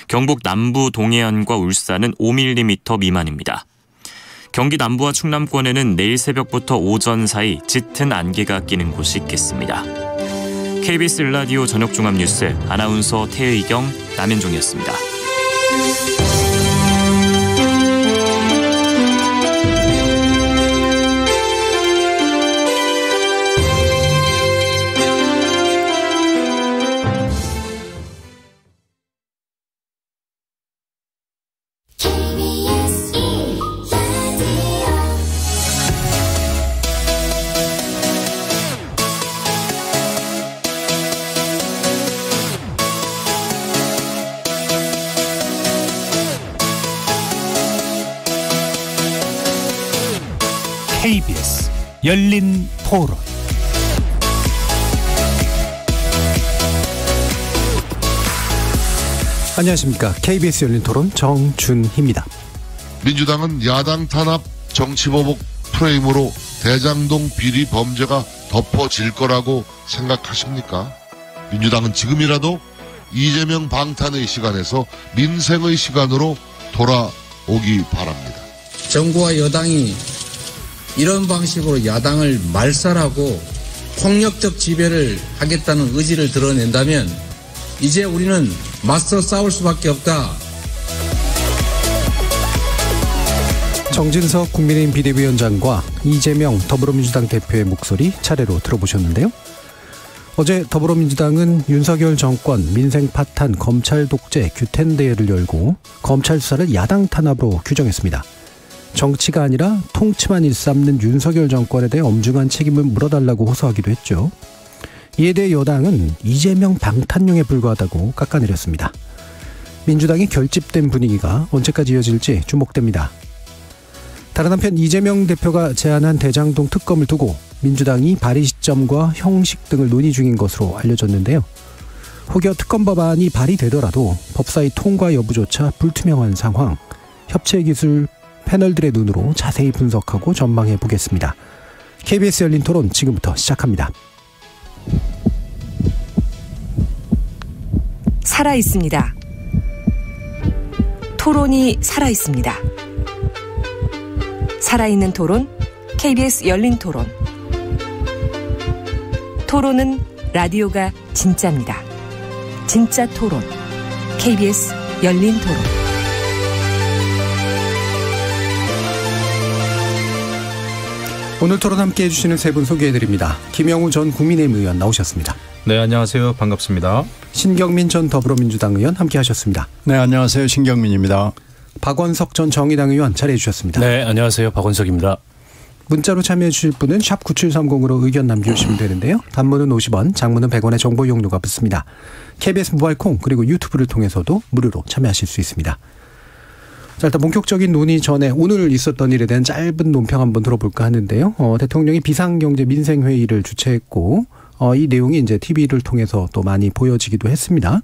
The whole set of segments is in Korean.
경북 남부 동해안과 울산은 5mm 미만입니다. 경기 남부와 충남권에는 내일 새벽부터 오전 사이 짙은 안개가 끼는 곳이 있겠습니다. KBS 라디오 저녁종합뉴스 아나운서 태의경, 남현종이었습니다. KBS 열린 토론. 안녕하십니까. KBS 열린 토론 정준희입니다. 민주당은 야당 탄압 정치보복 프레임으로 대장동 비리 범죄가 덮어질 거라고 생각하십니까? 민주당은 지금이라도 이재명 방탄의 시간에서 민생의 시간으로 돌아오기 바랍니다. 정부와 여당이 이런 방식으로 야당을 말살하고 폭력적 지배를 하겠다는 의지를 드러낸다면 이제 우리는 맞서 싸울 수밖에 없다. 정진석 국민의힘 비대위원장과 이재명 더불어민주당 대표의 목소리 차례로 들어보셨는데요. 어제 더불어민주당은 윤석열 정권 민생 파탄 검찰 독재 규탄 대회를 열고 검찰 수사를 야당 탄압으로 규정했습니다. 정치가 아니라 통치만 일삼는 윤석열 정권에 대해 엄중한 책임을 물어달라고 호소하기도 했죠. 이에 대해 여당은 이재명 방탄용에 불과하다고 깎아내렸습니다. 민주당이 결집된 분위기가 언제까지 이어질지 주목됩니다. 다른 한편 이재명 대표가 제안한 대장동 특검을 두고 민주당이 발의 시점과 형식 등을 논의 중인 것으로 알려졌는데요. 혹여 특검 법안이 발의되더라도 법사위 통과 여부조차 불투명한 상황, 협치기술 패널들의 눈으로 자세히 분석하고 전망해 보겠습니다. KBS 열린 토론 지금부터 시작합니다. 살아있습니다. 토론이 살아있습니다. 살아있는 토론, KBS 열린 토론. 토론은 라디오가 진짜입니다. 진짜 토론, KBS 열린 토론. 오늘 토론 함께해 주시는 세 분 소개해드립니다. 김영우 전 국민의힘 의원 나오셨습니다. 네, 안녕하세요. 반갑습니다. 신경민 전 더불어민주당 의원 함께하셨습니다. 네, 안녕하세요. 신경민입니다. 박원석 전 정의당 의원 자리해 주셨습니다. 네, 안녕하세요. 박원석입니다. 문자로 참여해 주실 분은 샵 9730으로 의견 남겨주시면 되는데요. 단문은 50원, 장문은 100원의 정보 이용료가 붙습니다. KBS 모바일 콩 그리고 유튜브를 통해서도 무료로 참여하실 수 있습니다. 자, 일단 본격적인 논의 전에 오늘 있었던 일에 대한 짧은 논평 한번 들어볼까 하는데요. 대통령이 비상경제 민생회의를 주최했고 이 내용이 이제 TV를 통해서 또 많이 보여지기도 했습니다.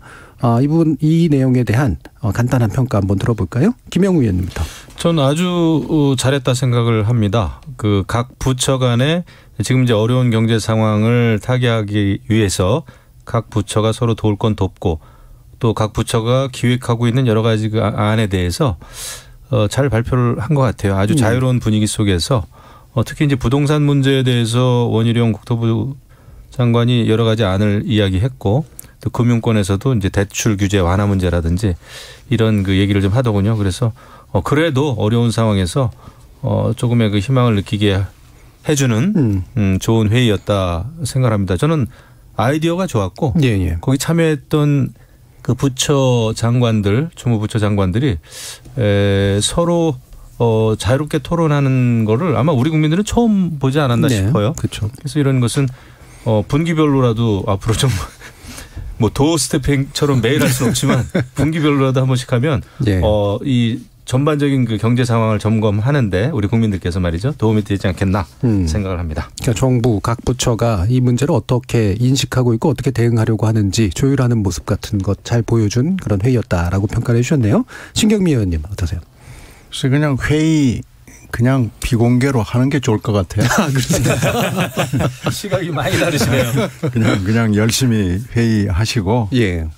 이 내용에 대한 간단한 평가 한번 들어볼까요? 김영우 의원님부터. 저는 아주 잘했다 생각을 합니다. 그 각 부처 간에 지금 이제 어려운 경제 상황을 타개하기 위해서 각 부처가 서로 도울 건 돕고 또 각 부처가 기획하고 있는 여러 가지 그 안에 대해서 잘 발표를 한 것 같아요. 아주 자유로운 분위기 속에서 특히 이제 부동산 문제에 대해서 원희룡 국토부 장관이 여러 가지 안을 이야기했고 또 금융권에서도 이제 대출 규제 완화 문제라든지 이런 그 얘기를 좀 하더군요. 그래서 그래도 어려운 상황에서 조금의 그 희망을 느끼게 해주는 좋은 회의였다 생각합니다. 저는 아이디어가 좋았고 거기 참여했던 그 부처 장관들, 주무부처 장관들이 서로 자유롭게 토론하는 거를 아마 우리 국민들은 처음 보지 않았나 싶어요. 그렇죠. 그래서 이런 것은 분기별로라도 앞으로 좀 뭐 도어 스태핑처럼 매일 할 수는 없지만 분기별로라도 한 번씩 하면 이 전반적인 그 경제 상황을 점검하는데 우리 국민들께서 말이죠 도움이 되지 않겠나 생각을 합니다. 그러니까 정부 각 부처가 이 문제를 어떻게 인식하고 있고 어떻게 대응하려고 하는지 조율하는 모습 같은 것 잘 보여준 그런 회의였다라고 평가를 해주셨네요. 신경미 의원님 어떠세요? 그래서 그냥 회의 그냥 비공개로 하는 게 좋을 것 같아요. 그렇습니다. 시각이 많이 다르시네요. 그냥 열심히 회의하시고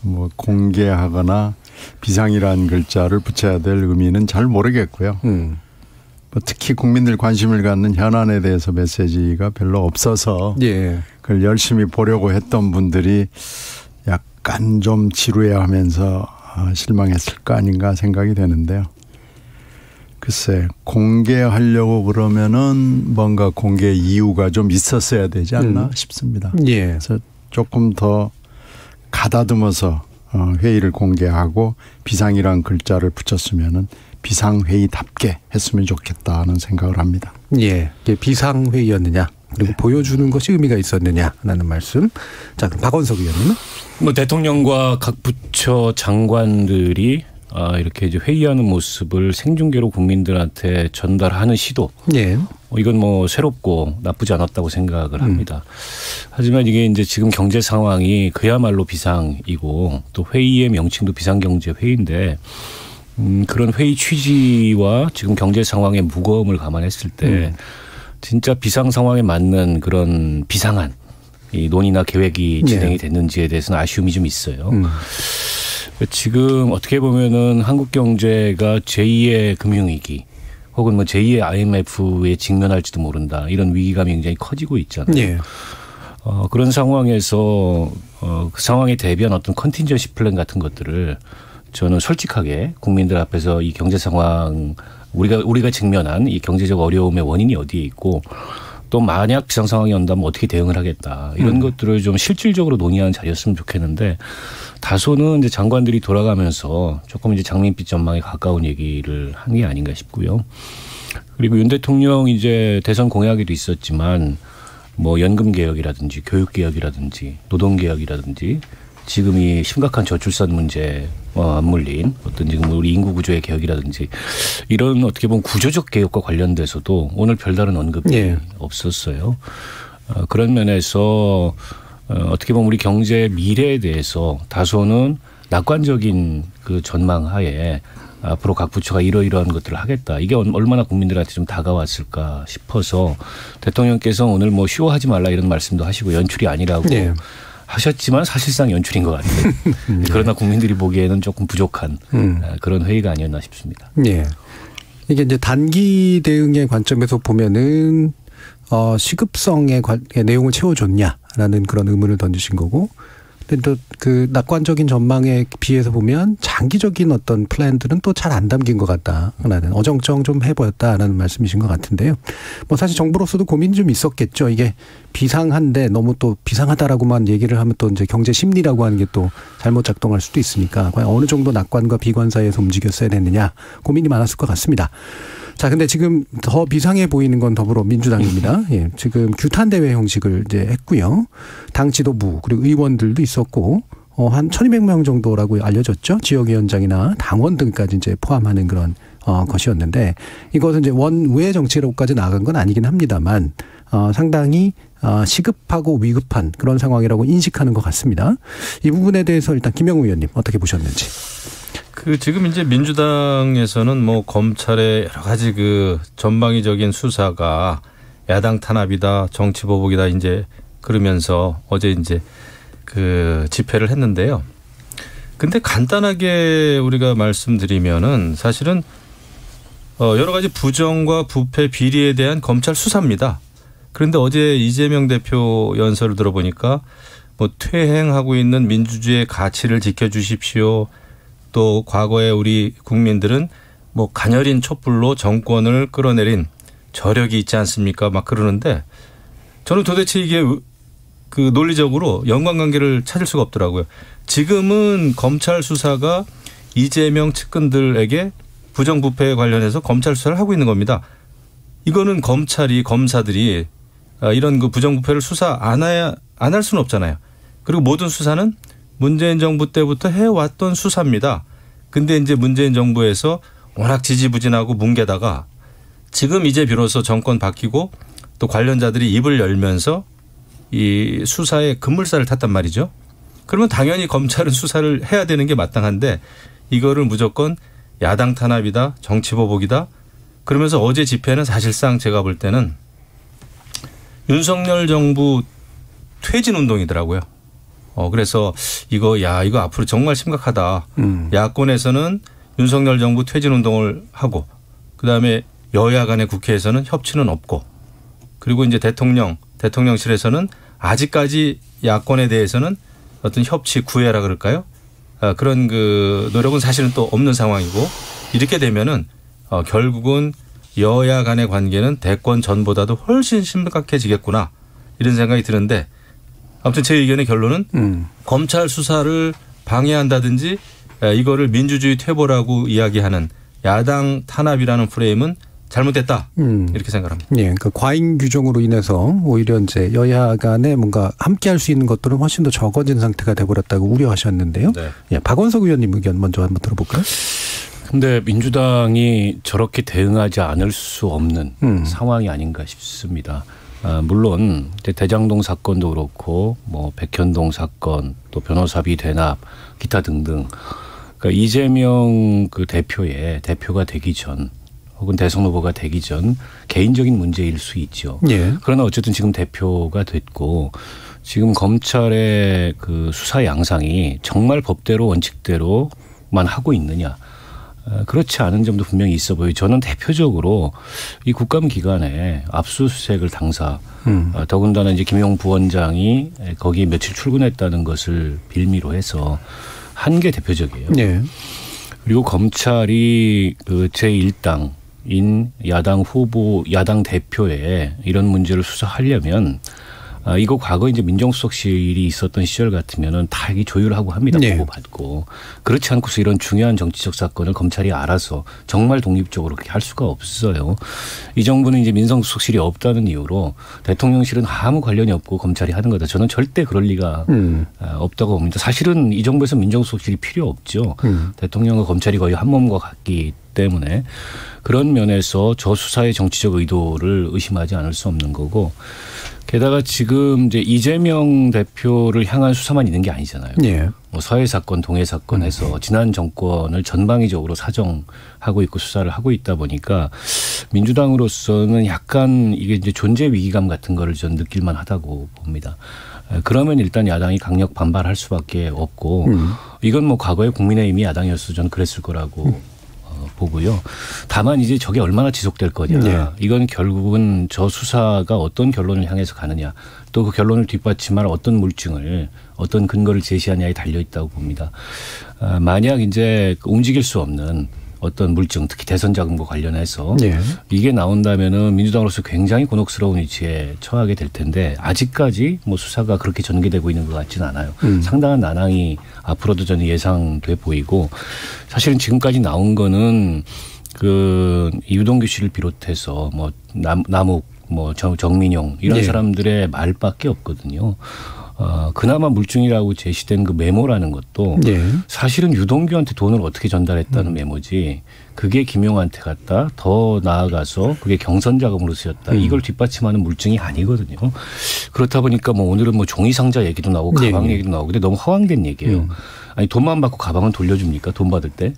뭐 공개하거나 비상이라는 글자를 붙여야 될 의미는 잘 모르겠고요. 특히 국민들 관심을 갖는 현안에 대해서 메시지가 별로 없어서 예. 그걸 열심히 보려고 했던 분들이 약간 좀 지루해하면서 실망했을까 아닌가 생각이 되는데요. 글쎄 공개하려고 그러면은 뭔가 공개 이유가 좀 있었어야 되지 않나 싶습니다. 예. 그래서 조금 더 가다듬어서 회의를 공개하고 비상이란 글자를 붙였으면은 비상회의답게 했으면 좋겠다는 생각을 합니다. 예. 이게 비상회의였느냐 그리고 보여주는 것이 의미가 있었느냐라는 말씀. 자, 그럼 박원석 의원님은? 뭐 대통령과 각 부처 장관들이 이렇게 이제 회의하는 모습을 생중계로 국민들한테 전달하는 시도. 예. 이건 뭐 새롭고 나쁘지 않았다고 생각을 합니다. 하지만 이게 이제 지금 경제 상황이 그야말로 비상이고 또 회의의 명칭도 비상경제회의인데 그런 회의 취지와 지금 경제 상황의 무거움을 감안했을 때 진짜 비상 상황에 맞는 그런 비상한 이 논의나 계획이 진행이 됐는지에 대해서는 아쉬움이 좀 있어요. 지금 어떻게 보면은 한국 경제가 제2의 금융위기 혹은 뭐 제2의 IMF에 직면할지도 모른다. 이런 위기감이 굉장히 커지고 있잖아요. 예. 그런 상황에서 그 상황에 대비한 어떤 컨틴전시 플랜 같은 것들을 저는 솔직하게 국민들 앞에서 이 경제 상황 우리가 직면한 이 경제적 어려움의 원인이 어디에 있고 또 만약 비상 상황이 온다면 어떻게 대응을 하겠다. 이런 것들을 좀 실질적으로 논의하는 자리였으면 좋겠는데 다소는 이제 장관들이 돌아가면서 조금 이제 장밋빛 전망에 가까운 얘기를 한 게 아닌가 싶고요. 그리고 윤 대통령 이제 대선 공약에도 있었지만 뭐 연금 개혁이라든지 교육 개혁이라든지 노동 개혁이라든지 지금 이 심각한 저출산 문제 맞물린 어떤 지금 우리 인구 구조의 개혁이라든지 이런 어떻게 보면 구조적 개혁과 관련돼서도 오늘 별다른 언급이 없었어요. 그런 면에서 어떻게 보면 우리 경제 미래에 대해서 다소는 낙관적인 그 전망하에 앞으로 각 부처가 이러이러한 것들을 하겠다. 이게 얼마나 국민들한테 좀 다가왔을까 싶어서 대통령께서 오늘 뭐 쉬워하지 말라 이런 말씀도 하시고 연출이 아니라고 하셨지만 사실상 연출인 것 같아요. 그러나 국민들이 보기에는 조금 부족한 그런 회의가 아니었나 싶습니다. 예. 이게 이제 단기 대응의 관점에서 보면은 시급성의 내용을 채워줬냐라는 그런 의문을 던지신 거고, 근데 또 그 낙관적인 전망에 비해서 보면 장기적인 어떤 플랜들은 또 잘 안 담긴 것 같다라는 어정쩡 좀 해보였다라는 말씀이신 것 같은데요. 뭐 사실 정부로서도 고민이 좀 있었겠죠. 이게 비상한데 너무 또 비상하다라고만 얘기를 하면 또 이제 경제 심리라고 하는 게 또 잘못 작동할 수도 있으니까 과연 어느 정도 낙관과 비관 사이에서 움직였어야 됐느냐 고민이 많았을 것 같습니다. 자, 근데 지금 더 비상해 보이는 건 더불어민주당입니다. 예, 지금 규탄 대회 형식을 이제 했고요. 당 지도부 그리고 의원들도 있었고 한 1,200명 정도라고 알려졌죠. 지역위원장이나 당원 등까지 이제 포함하는 그런 것이었는데 이것은 이제 원외 정치로까지 나간 건 아니긴 합니다만 상당히 시급하고 위급한 그런 상황이라고 인식하는 것 같습니다. 이 부분에 대해서 일단 김영우 의원님 어떻게 보셨는지. 지금 이제 민주당에서는 뭐 검찰의 여러 가지 그 전방위적인 수사가 야당 탄압이다, 정치 보복이다 이제 그러면서 어제 이제 그 집회를 했는데요. 근데 간단하게 우리가 말씀드리면은 사실은 여러 가지 부정과 부패 비리에 대한 검찰 수사입니다. 그런데 어제 이재명 대표 연설을 들어보니까 뭐 퇴행하고 있는 민주주의의 가치를 지켜주십시오. 또 과거에 우리 국민들은 뭐 가녀린 촛불로 정권을 끌어내린 저력이 있지 않습니까? 막 그러는데 저는 도대체 이게 그 논리적으로 연관관계를 찾을 수가 없더라고요. 지금은 검찰 수사가 이재명 측근들에게 부정부패에 관련해서 검찰 수사를 하고 있는 겁니다. 이거는 검사들이 이런 그 부정부패를 수사 안 할 수는 없잖아요. 그리고 모든 수사는 문재인 정부 때부터 해왔던 수사입니다. 근데 이제 문재인 정부에서 워낙 지지부진하고 뭉개다가 지금 이제 비로소 정권 바뀌고 또 관련자들이 입을 열면서 이 수사에 급물살을 탔단 말이죠. 그러면 당연히 검찰은 수사를 해야 되는 게 마땅한데 이거를 무조건 야당 탄압이다, 정치 보복이다. 그러면서 어제 집회는 사실상 제가 볼 때는 윤석열 정부 퇴진 운동이더라고요. 그래서 이거 앞으로 정말 심각하다. 야권에서는 윤석열 정부 퇴진운동을 하고 그다음에 여야 간의 국회에서는 협치는 없고 그리고 이제 대통령실에서는 아직까지 야권에 대해서는 어떤 협치 구애라 그럴까요? 그런 그 노력은 사실은 또 없는 상황이고 이렇게 되면은 결국은 여야 간의 관계는 대권 전보다도 훨씬 심각해지겠구나 이런 생각이 드는데 아무튼 제 의견의 결론은 검찰 수사를 방해한다든지 이거를 민주주의 퇴보라고 이야기하는 야당 탄압이라는 프레임은 잘못됐다 이렇게 생각합니다. 예, 그러니까 과잉 규정으로 인해서 오히려 이제 여야 간에 뭔가 함께할 수 있는 것들은 훨씬 더 적어진 상태가 돼버렸다고 우려하셨는데요. 네. 예, 박원석 의원님 의견 먼저 한번 들어볼까요? 근데 민주당이 저렇게 대응하지 않을 수 없는 상황이 아닌가 싶습니다. 물론 대장동 사건도 그렇고 뭐 백현동 사건 또 변호사비 대납 기타 등등 그러니까 이재명 그 대표가 되기 전 혹은 대선 후보가 되기 전 개인적인 문제일 수 있죠. 예. 그러나 어쨌든 지금 대표가 됐고 지금 검찰의 그 수사 양상이 정말 법대로 원칙대로만 하고 있느냐. 그렇지 않은 점도 분명히 있어 보여요. 저는 대표적으로 이 국감기간에 압수수색을 당사 더군다나 이제 김용 부원장이 거기 며칠 출근했다는 것을 빌미로 해서 한 게 대표적이에요. 네. 그리고 검찰이 그 제1당인 야당 대표의 이런 문제를 수사하려면 이거 과거 이제 민정수석실이 있었던 시절 같으면은 다 이게 조율하고 합니다. 네. 보고받고. 그렇지 않고서 이런 중요한 정치적 사건을 검찰이 알아서 정말 독립적으로 그렇게 할 수가 없어요. 이 정부는 이제 민정수석실이 없다는 이유로 대통령실은 아무 관련이 없고 검찰이 하는 거다. 저는 절대 그럴 리가 없다고 봅니다. 사실은 이 정부에서 민정수석실이 필요 없죠. 대통령과 검찰이 거의 한 몸과 같기 때문에 그런 면에서 저 수사의 정치적 의도를 의심하지 않을 수 없는 거고 게다가 지금 이제 이재명 대표를 향한 수사만 있는 게 아니잖아요. 예. 뭐 서해 사건, 동해 사건에서 지난 정권을 전방위적으로 사정하고 있고 수사를 하고 있다 보니까 민주당으로서는 약간 이게 이제 존재 위기감 같은 거를 전 느낄만 하다고 봅니다. 그러면 일단 야당이 강력 반발할 수밖에 없고 이건 뭐 과거에 국민의힘이 야당이었어도 저는 그랬을 거라고 보고요. 다만 이제 저게 얼마나 지속될 거냐. 네. 이건 결국은 저 수사가 어떤 결론을 향해서 가느냐. 또 그 결론을 뒷받침할 어떤 물증을 어떤 근거를 제시하냐에 달려있다고 봅니다. 만약 이제 움직일 수 없는 어떤 물증 특히 대선 자금과 관련해서 네. 이게 나온다면은 민주당으로서 굉장히 곤혹스러운 위치에 처하게 될 텐데 아직까지 뭐 수사가 그렇게 전개되고 있는 것 같지는 않아요. 상당한 난항이 앞으로도 저는 예상돼 보이고 사실은 지금까지 나온 거는 그 유동규 씨를 비롯해서 뭐 남욱 뭐 정민용 이런 네. 사람들의 말밖에 없거든요. 그나마 물증이라고 제시된 그 메모라는 것도 네. 사실은 유동규한테 돈을 어떻게 전달했다는 메모지 그게 김용한테 갔다 더 나아가서 그게 경선 자금으로 쓰였다 이걸 뒷받침하는 물증이 아니거든요. 그렇다 보니까 뭐 오늘은 뭐 종이 상자 얘기도 나오고 가방 얘기도 나오고 근데 너무 허황된 얘기예요. 아니 돈만 받고 가방은 돌려줍니까? 돈 받을 때.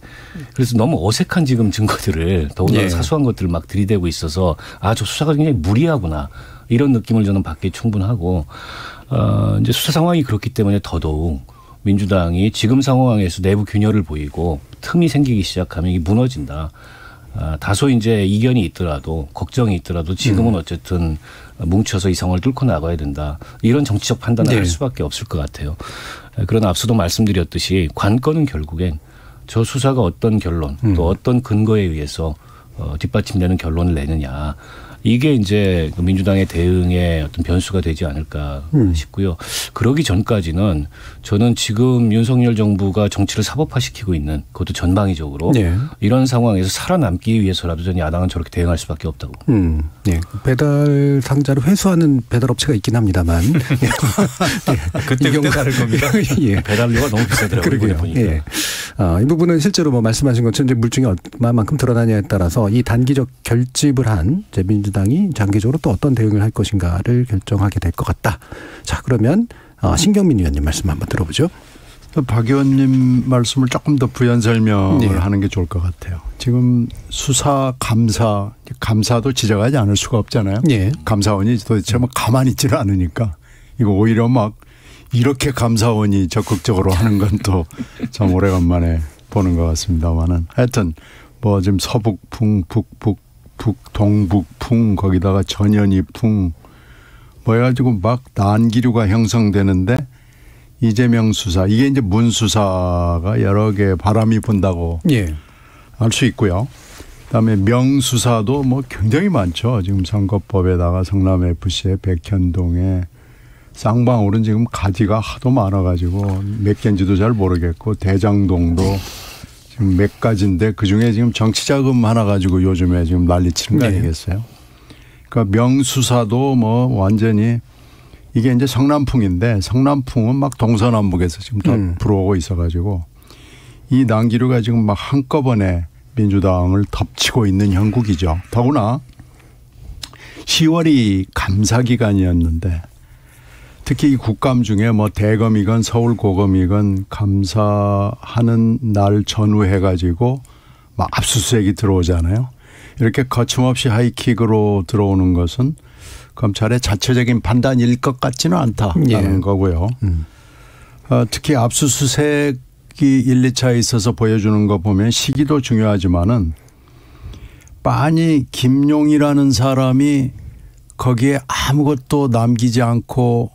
그래서 너무 어색한 지금 증거들을 더군다나 사소한 것들을 막 들이대고 있어서 저 수사가 굉장히 무리하구나 이런 느낌을 저는 받기 충분하고 이제 수사 상황이 그렇기 때문에 더더욱 민주당이 지금 상황에서 내부 균열을 보이고 틈이 생기기 시작하면 이게 무너진다. 다소 이제 이견이 있더라도 걱정이 있더라도 지금은 어쨌든 뭉쳐서 이 상황을 뚫고 나가야 된다. 이런 정치적 판단을 할 수밖에 없을 것 같아요. 그러나 앞서도 말씀드렸듯이 관건은 결국엔 저 수사가 어떤 결론 또 어떤 근거에 의해서 뒷받침되는 결론을 내느냐. 이게 이제 민주당의 대응의 어떤 변수가 되지 않을까 싶고요. 그러기 전까지는 저는 지금 윤석열 정부가 정치를 사법화시키고 있는 그것도 전방위적으로 이런 상황에서 살아남기 위해서라도 저는 야당은 저렇게 대응할 수밖에 없다고. 네. 배달 상자를 회수하는 배달업체가 있긴 합니다만. 그때 다를 겁니다. 예. 배달료가 너무 비싸더라고요. 보니까. 예. 이 부분은 실제로 뭐 말씀하신 것처럼 이제 물증이 얼마만큼 드러나냐에 따라서 이 단기적 결집을 한 이제 민주당이 장기적으로 또 어떤 대응을 할 것인가를 결정하게 될 것 같다. 자, 그러면 신경민 의원님 말씀 한번 들어보죠. 박 의원님 말씀을 조금 더 부연 설명을 하는 게 좋을 것 같아요. 지금 수사, 감사도 지적하지 않을 수가 없잖아요. 감사원이 도대체 뭐 가만히 있지를 않으니까 이거 오히려 막 이렇게 감사원이 적극적으로 하는 건 또 참 오래간만에 보는 것 같습니다만은 하여튼 뭐 지금 서북풍, 동북풍 거기다가 전현희풍 뭐 해가지고 막 난기류가 형성되는데 이재명 수사 이게 이제 문 수사가 여러 개 바람이 분다고 알 수 있고요. 그다음에 명 수사도 뭐 굉장히 많죠. 지금 선거법에다가 성남 FC에 백현동에 쌍방울은 지금 가지가 하도 많아가지고 몇 개인지도 잘 모르겠고 대장동도 지금 몇 가지인데 그중에 지금 정치자금 하나 가지고 요즘에 지금 난리치는 거 아니겠어요? 그러니까 명수사도 뭐 완전히 이게 이제 성남풍인데 성남풍은 막 동서남북에서 지금 다 불어오고 있어가지고 이 난기류가 지금 막 한꺼번에 민주당을 덮치고 있는 형국이죠. 더구나 10월이 감사 기간이었는데 특히 이 국감 중에 뭐 대검이건 서울고검이건 감사하는 날 전후해가지고 막 압수수색이 들어오잖아요. 이렇게 거침없이 하이킥으로 들어오는 것은 검찰의 자체적인 판단일 것 같지는 않다라는 거고요. 특히 압수수색이 1, 2차에 있어서 보여주는 거 보면 시기도 중요하지만은 빤히 김용이라는 사람이 거기에 아무것도 남기지 않고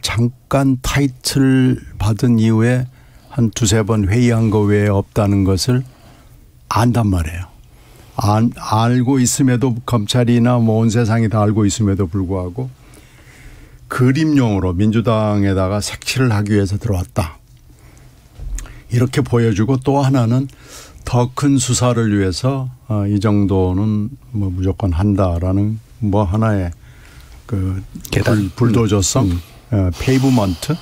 잠깐 타이틀 받은 이후에 한 두세 번 회의한 거 외에 없다는 것을 안단 말이에요. 알고 있음에도 검찰이나 뭐 온 세상이 다 알고 있음에도 불구하고 그림용으로 민주당에다가 색칠을 하기 위해서 들어왔다. 이렇게 보여주고 또 하나는 더 큰 수사를 위해서 이 정도는 뭐 무조건 한다라는 뭐 하나의 그 불도저성, 페이브먼트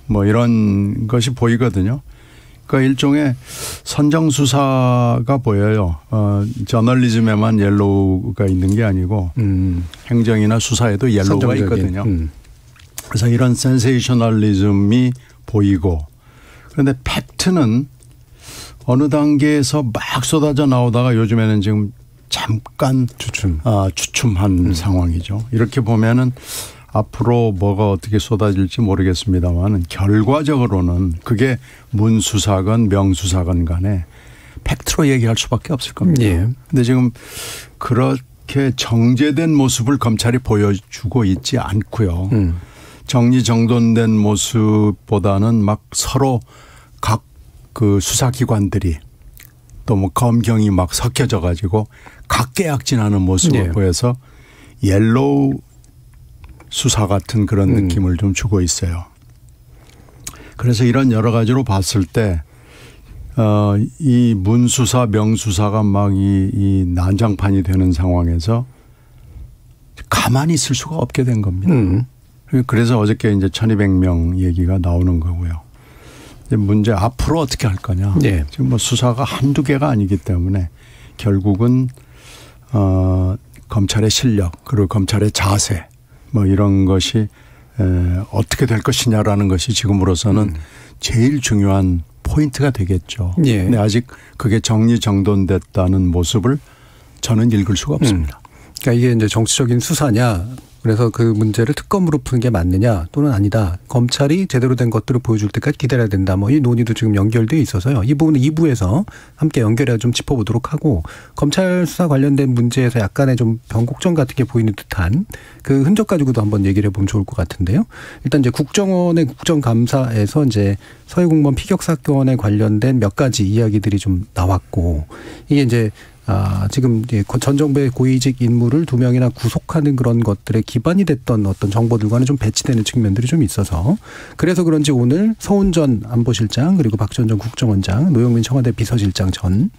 뭐 이런 것이 보이거든요. 그러니까 일종의 선정 수사가 보여요. 저널리즘에만 옐로우가 있는 게 아니고 행정이나 수사에도 옐로우가 있거든요. 그래서 이런 센세이셔널리즘이 보이고 그런데 팩트는 어느 단계에서 막 쏟아져 나오다가 요즘에는 지금 잠깐 주춤한 상황이죠. 이렇게 보면은 앞으로 뭐가 어떻게 쏟아질지 모르겠습니다만 결과적으로는 그게 문수사건 명수사건 간에 팩트로 얘기할 수밖에 없을 겁니다. 그런데 지금 그렇게 정제된 모습을 검찰이 보여주고 있지 않고요. 정리정돈된 모습보다는 막 서로 각 그 수사기관들이 또 뭐 검경이 막 섞여져 가지고 각계약진하는 모습을 보여서 옐로우 수사 같은 그런 느낌을 좀 주고 있어요. 그래서 이런 여러 가지로 봤을 때 이 문수사 명수사가 막 이 난장판이 되는 상황에서 가만히 있을 수가 없게 된 겁니다. 그래서 어저께 이제 1200명 얘기가 나오는 거고요. 문제 앞으로 어떻게 할 거냐. 지금 뭐 수사가 한두 개가 아니기 때문에 결국은 검찰의 실력 그리고 검찰의 자세 뭐 이런 것이 어떻게 될 것이냐라는 것이 지금으로서는 제일 중요한 포인트가 되겠죠. 근데 아직 그게 정리정돈됐다는 모습을 저는 읽을 수가 없습니다. 그러니까 이게 이제 정치적인 수사냐, 그래서 그 문제를 특검으로 푸는 게 맞느냐 또는 아니다. 검찰이 제대로 된 것들을 보여줄 때까지 기다려야 된다. 뭐 이 논의도 지금 연결돼 있어서요. 이 부분은 2부에서 함께 연결해 좀 짚어보도록 하고, 검찰 수사 관련된 문제에서 약간의 좀 변곡점 같은 게 보이는 듯한 그 흔적 가지고도 한번 얘기를 해보면 좋을 것 같은데요. 일단 이제 국정원의 국정감사에서 이제 서해 공무원 피격 사건에 관련된 몇 가지 이야기들이 좀 나왔고, 이게 이제 지금 전 정부의 고위직 인물을 2명이나 구속하는 그런 것들에 기반이 됐던 어떤 정보들과는 좀 배치되는 측면들이 좀 있어서, 그래서 그런지 오늘 서훈전 안보실장 그리고 박지원 전 국정원장, 노영민 청와대 비서실장 전이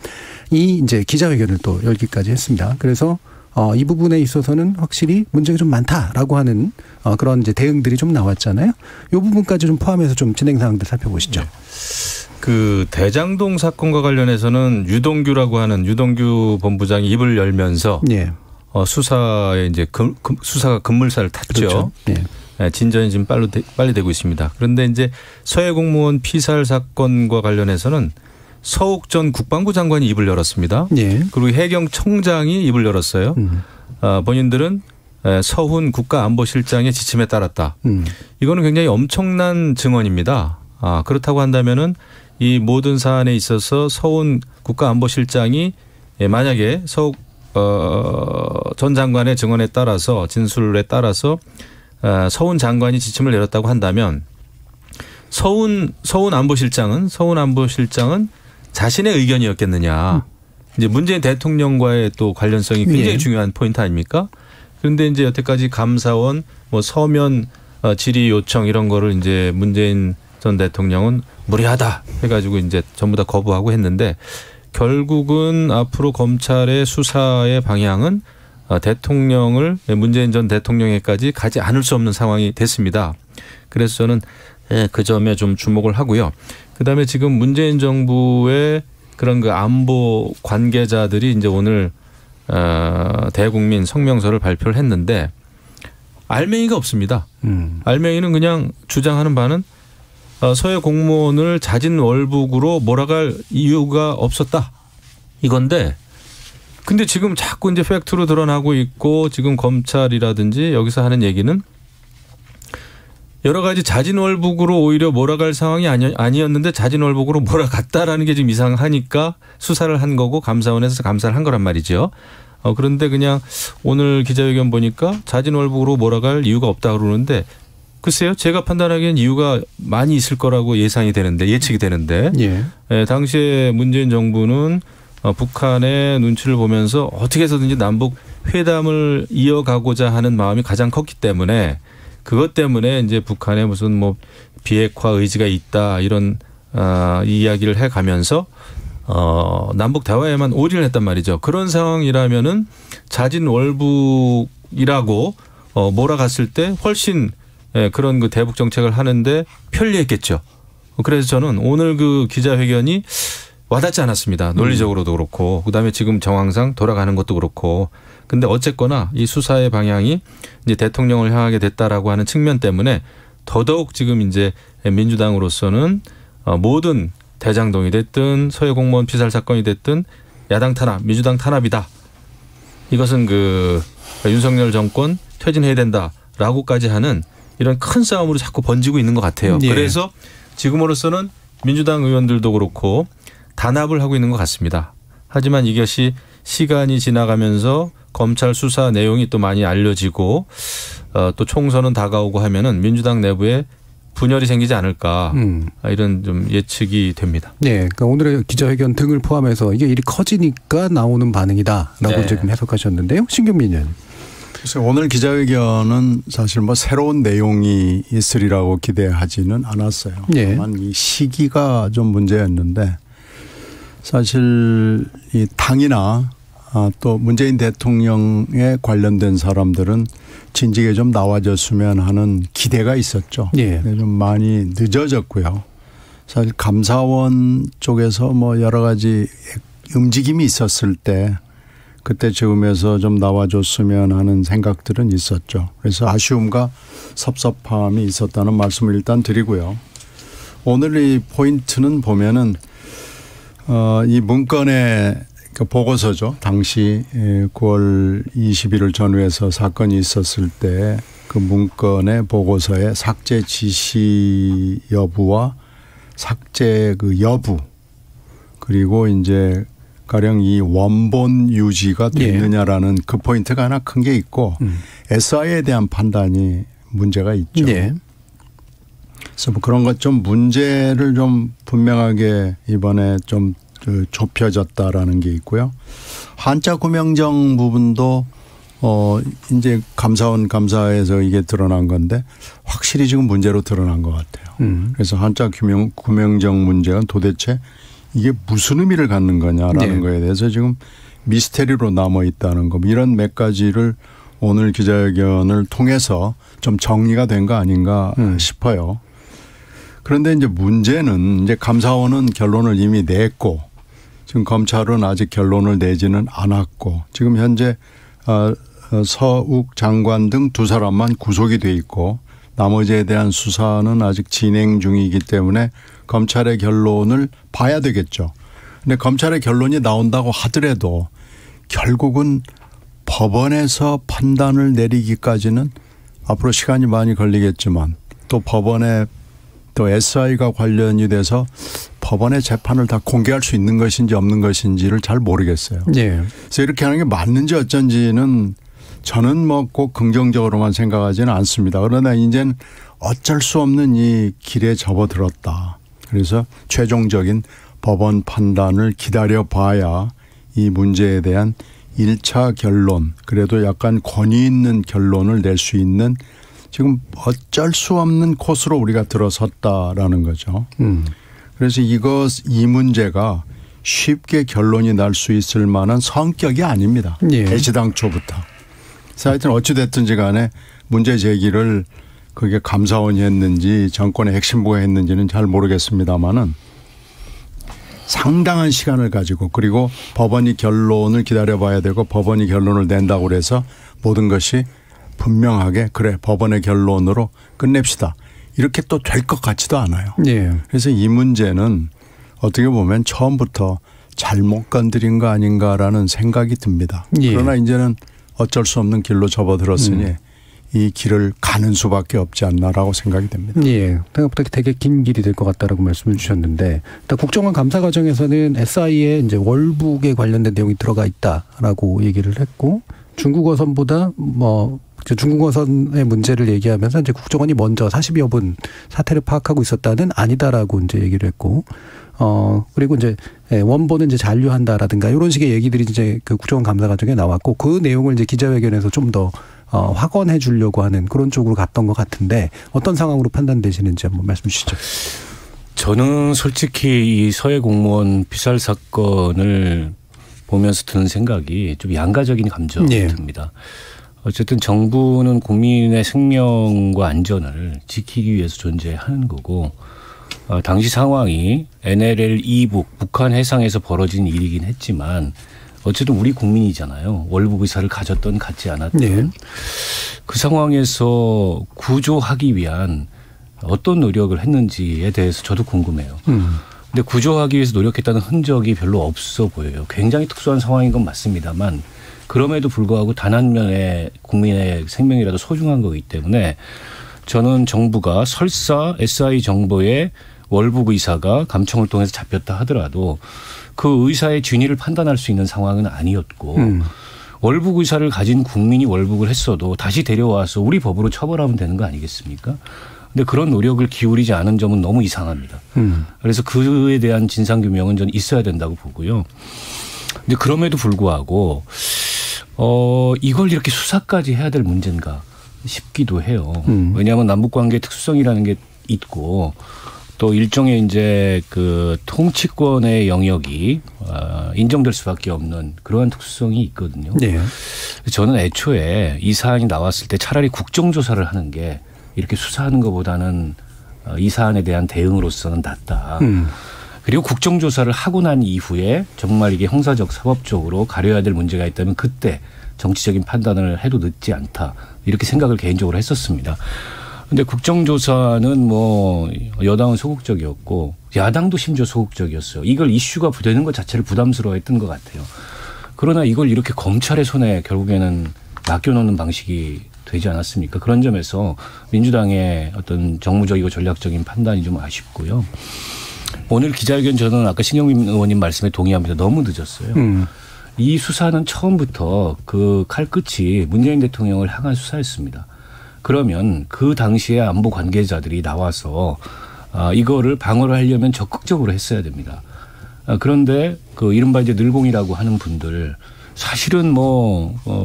이제 기자회견을 또 열기까지 했습니다. 그래서 이 부분에 있어서는 확실히 문제가 좀 많다라고 하는 그런 이제 대응들이 좀 나왔잖아요. 이 부분까지 좀 포함해서 좀 진행 사항들 살펴보시죠. 그 대장동 사건과 관련해서는 유동규라고 하는 유동규 본부장이 입을 열면서 수사에 이제 수사가 급물살을 탔죠. 그렇죠. 진전이 지금 빨리 되고 있습니다. 그런데 이제 서해 공무원 피살 사건과 관련해서는 서욱 전 국방부 장관이 입을 열었습니다. 그리고 해경청장이 입을 열었어요. 본인들은 서훈 국가안보실장의 지침에 따랐다. 이거는 굉장히 엄청난 증언입니다. 그렇다고 한다면은 이 모든 사안에 있어서 서훈 국가안보실장이 만약에 서욱 전 장관의 증언에 따라서 진술에 따라서 서훈 장관이 지침을 내렸다고 한다면 서훈 안보실장은 자신의 의견이었겠느냐. 이제 문재인 대통령과의 또 관련성이 굉장히 중요한 포인트 아닙니까? 그런데 이제 여태까지 감사원, 뭐 서면 질의 요청 이런 거를 이제 문재인 전 대통령은 무리하다 해가지고 이제 전부 다 거부하고 했는데 결국은 앞으로 검찰의 수사의 방향은 대통령을 문재인 전 대통령에까지 가지 않을 수 없는 상황이 됐습니다. 그래서 저는 그 점에 좀 주목을 하고요. 그다음에 지금 문재인 정부의 그런 그 안보 관계자들이 이제 오늘 대국민 성명서를 발표를 했는데 알맹이가 없습니다. 알맹이는 그냥 주장하는 바는 서해 공무원을 자진월북으로 몰아갈 이유가 없었다. 이건데 근데 지금 자꾸 이제 팩트로 드러나고 있고 지금 검찰이라든지 여기서 하는 얘기는 여러 가지 자진월북으로 오히려 몰아갈 상황이 아니었는데 자진월북으로 몰아갔다라는 게 지금 이상하니까 수사를 한 거고 감사원에서 감사를 한 거란 말이죠. 그런데 그냥 오늘 기자회견 보니까 자진월북으로 몰아갈 이유가 없다 그러는데 글쎄요. 제가 판단하기엔 이유가 많이 있을 거라고 예측이 되는데 당시에 문재인 정부는 북한의 눈치를 보면서 어떻게 해서든지 남북 회담을 이어가고자 하는 마음이 가장 컸기 때문에 그것 때문에 이제 북한에 무슨 뭐 비핵화 의지가 있다 이런 이야기를 해가면서 남북 대화에만 올인을 했단 말이죠. 그런 상황이라면은 자진월북이라고 몰아갔을 때 훨씬 그런 그 대북 정책을 하는데 편리했겠죠. 그래서 저는 오늘 그 기자회견이 와닿지 않았습니다. 논리적으로도 그렇고 그다음에 지금 정황상 돌아가는 것도 그렇고 근데 어쨌거나 이 수사의 방향이 이제 대통령을 향하게 됐다라고 하는 측면 때문에 더더욱 지금 이제 민주당으로서는 모든 대장동이 됐든 서해 공무원 피살 사건이 됐든 야당 탄압, 민주당 탄압이다. 이것은 그 윤석열 정권 퇴진해야 된다라고까지 하는 이런 큰 싸움으로 자꾸 번지고 있는 것 같아요. 그래서 지금으로서는 민주당 의원들도 그렇고 단합을 하고 있는 것 같습니다. 하지만 이것이 시간이 지나가면서 검찰 수사 내용이 또 많이 알려지고 또 총선은 다가오고 하면은 민주당 내부에 분열이 생기지 않을까 이런 좀 예측이 됩니다. 네, 그러니까 오늘의 기자회견 등을 포함해서 이게 일이 커지니까 나오는 반응이다라고 지금 해석하셨는데요. 신경민 의원. 그래서 오늘 기자회견은 사실 뭐 새로운 내용이 있으리라고 기대하지는 않았어요. 다만 이 시기가 좀 문제였는데 사실 이 당이나 또 문재인 대통령에 관련된 사람들은 진직에 좀 나와줬으면 하는 기대가 있었죠. 좀 많이 늦어졌고요. 사실 감사원 쪽에서 뭐 여러 가지 움직임이 있었을 때 그때 즈음에서 좀 나와줬으면 하는 생각들은 있었죠. 그래서 아쉬움과 섭섭함이 있었다는 말씀을 일단 드리고요. 오늘 이 포인트는 보면은 이 문건의 그 보고서죠. 당시 9월 21일 전후에서 사건이 있었을 때 그 문건의 보고서의 삭제 지시 여부와 삭제 그 여부 그리고 이제 가령 이 원본 유지가 됐느냐라는 그 포인트가 하나 큰 게 있고 SI에 대한 판단이 문제가 있죠. 그래서 뭐 그런 것 좀 문제를 좀 분명하게 이번에 좀 좁혀졌다라는 게 있고요. 한자 구명정 부분도 이제 감사원 감사에서 이게 드러난 건데 확실히 지금 문제로 드러난 것 같아요. 그래서 한자 구명정 문제가 도대체 이게 무슨 의미를 갖는 거냐라는 거에 대해서 지금 미스테리로 남아 있다는 거 이런 몇 가지를 오늘 기자회견을 통해서 좀 정리가 된 거 아닌가 싶어요. 그런데 이제 문제는 이제 감사원은 결론을 이미 냈고 지금 검찰은 아직 결론을 내지는 않았고 지금 현재 서욱 장관 등 두 사람만 구속이 돼 있고 나머지에 대한 수사는 아직 진행 중이기 때문에 검찰의 결론을 봐야 되겠죠. 그런데 검찰의 결론이 나온다고 하더라도 결국은 법원에서 판단을 내리기까지는 앞으로 시간이 많이 걸리겠지만 또 법원에 또 SI가 관련이 돼서 법원의 재판을 다 공개할 수 있는 것인지 없는 것인지를 잘 모르겠어요. 예. 그래서 이렇게 하는 게 맞는지 어쩐지는 저는 뭐 꼭 긍정적으로만 생각하지는 않습니다. 그러나 이제는 어쩔 수 없는 이 길에 접어들었다. 그래서 최종적인 법원 판단을 기다려봐야 이 문제에 대한 1차 결론, 그래도 약간 권위 있는 결론을 낼 수 있는 지금 어쩔 수 없는 코스로 우리가 들어섰다라는 거죠. 그래서 이 문제가 쉽게 결론이 날 수 있을 만한 성격이 아닙니다. 예. 애시당초부터. 그래서 하여튼 어찌됐든지 간에 문제 제기를 그게 감사원이 했는지 정권의 핵심부가 했는지는 잘 모르겠습니다만은 상당한 시간을 가지고 그리고 법원이 결론을 기다려봐야 되고 법원이 결론을 낸다고 그래서 모든 것이 분명하게 그래 법원의 결론으로 끝냅시다. 이렇게 또 될 것 같지도 않아요. 예. 그래서 이 문제는 어떻게 보면 처음부터 잘못 건드린 거 아닌가라는 생각이 듭니다. 예. 그러나 이제는 어쩔 수 없는 길로 접어들었으니 이 길을 가는 수밖에 없지 않나라고 생각이 됩니다. 예. 생각보다 되게 긴 길이 될 것 같다라고 말씀을 주셨는데, 일단 국정원 감사 과정에서는 SI에 이제 월북에 관련된 내용이 들어가 있다라고 얘기를 했고, 중국어선보다 중국어선의 문제를 얘기하면서 이제 국정원이 먼저 40여 분 사태를 파악하고 있었다는 아니다라고 이제 얘기를 했고, 그리고 이제 원본은 이제 잔류한다라든가 이런 식의 얘기들이 이제 그 국정원 감사 과정에 나왔고, 그 내용을 이제 기자회견에서 좀 더 확언해 주려고 하는 그런 쪽으로 갔던 것 같은데 어떤 상황으로 판단되시는지 한번 말씀 주시죠. 저는 솔직히 이 서해 공무원 피살 사건을 보면서 드는 생각이 좀 양가적인 감정이 듭니다. 어쨌든 정부는 국민의 생명과 안전을 지키기 위해서 존재하는 거고, 당시 상황이 NLL 이북 북한 해상에서 벌어진 일이긴 했지만 어쨌든 우리 국민이잖아요. 월북 의사를 가졌던 갖지 않았던. 네. 그 상황에서 구조하기 위한 어떤 노력을 했는지에 대해서 저도 궁금해요. 근데 구조하기 위해서 노력했다는 흔적이 별로 없어 보여요. 굉장히 특수한 상황인 건 맞습니다만 그럼에도 불구하고 단 한 면의 국민의 생명이라도 소중한 거기 때문에 저는 정부가 설사 SI 정보에 월북 의사가 감청을 통해서 잡혔다 하더라도 그 의사의 진위를 판단할 수 있는 상황은 아니었고 월북 의사를 가진 국민이 월북을 했어도 다시 데려와서 우리 법으로 처벌하면 되는 거 아니겠습니까? 근데 그런 노력을 기울이지 않은 점은 너무 이상합니다. 그래서 그에 대한 진상규명은 저는 있어야 된다고 보고요. 근데 그럼에도 불구하고 이걸 이렇게 수사까지 해야 될 문제인가 싶기도 해요. 왜냐하면 남북관계의 특수성이라는 게 있고 또 일종의 이제 그 통치권의 영역이 인정될 수밖에 없는 그러한 특수성이 있거든요. 네. 저는 애초에 이 사안이 나왔을 때 차라리 국정조사를 하는 게 이렇게 수사하는 것보다는 이 사안에 대한 대응으로서는 낫다. 그리고 국정조사를 하고 난 이후에 정말 이게 형사적 사법적으로 가려야 될 문제가 있다면 그때 정치적인 판단을 해도 늦지 않다. 이렇게 생각을 개인적으로 했었습니다. 근데 국정조사는 뭐 여당은 소극적이었고 야당도 심지어 소극적이었어요. 이걸 이슈가 되는 것 자체를 부담스러워했던 것 같아요. 그러나 이걸 이렇게 검찰의 손에 결국에는 맡겨놓는 방식이 되지 않았습니까? 그런 점에서 민주당의 어떤 정무적이고 전략적인 판단이 좀 아쉽고요. 오늘 기자회견 저는 아까 신경민 의원님 말씀에 동의합니다. 너무 늦었어요. 이 수사는 처음부터 그 칼끝이 문재인 대통령을 향한 수사였습니다. 그러면 그 당시에 안보 관계자들이 나와서 이거를 방어를 하려면 적극적으로 했어야 됩니다. 그런데 그 이른바 이제 늘공이라고 하는 분들 사실은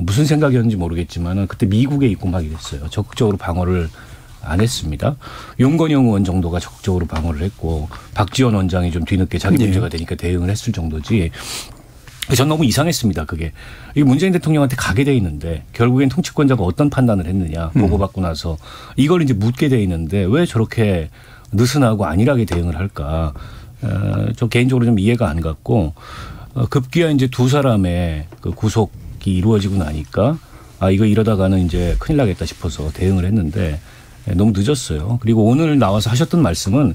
무슨 생각이었는지 모르겠지만 그때 미국에 있고 막 이랬어요. 적극적으로 방어를 안 했습니다. 윤건영 의원 정도가 적극적으로 방어를 했고 박지원 원장이 좀 뒤늦게 자기 문제가 되니까 대응을 했을 정도지. 전 너무 이상했습니다. 그게. 이게 문재인 대통령한테 가게 돼 있는데 결국엔 통치권자가 어떤 판단을 했느냐 보고받고 나서 이걸 이제 묻게 돼 있는데 왜 저렇게 느슨하고 안일하게 대응을 할까. 저 개인적으로 좀 이해가 안 갔고 급기야 이제 두 사람의 그 구속이 이루어지고 나니까 이거 이러다가는 이제 큰일 나겠다 싶어서 대응을 했는데 너무 늦었어요. 그리고 오늘 나와서 하셨던 말씀은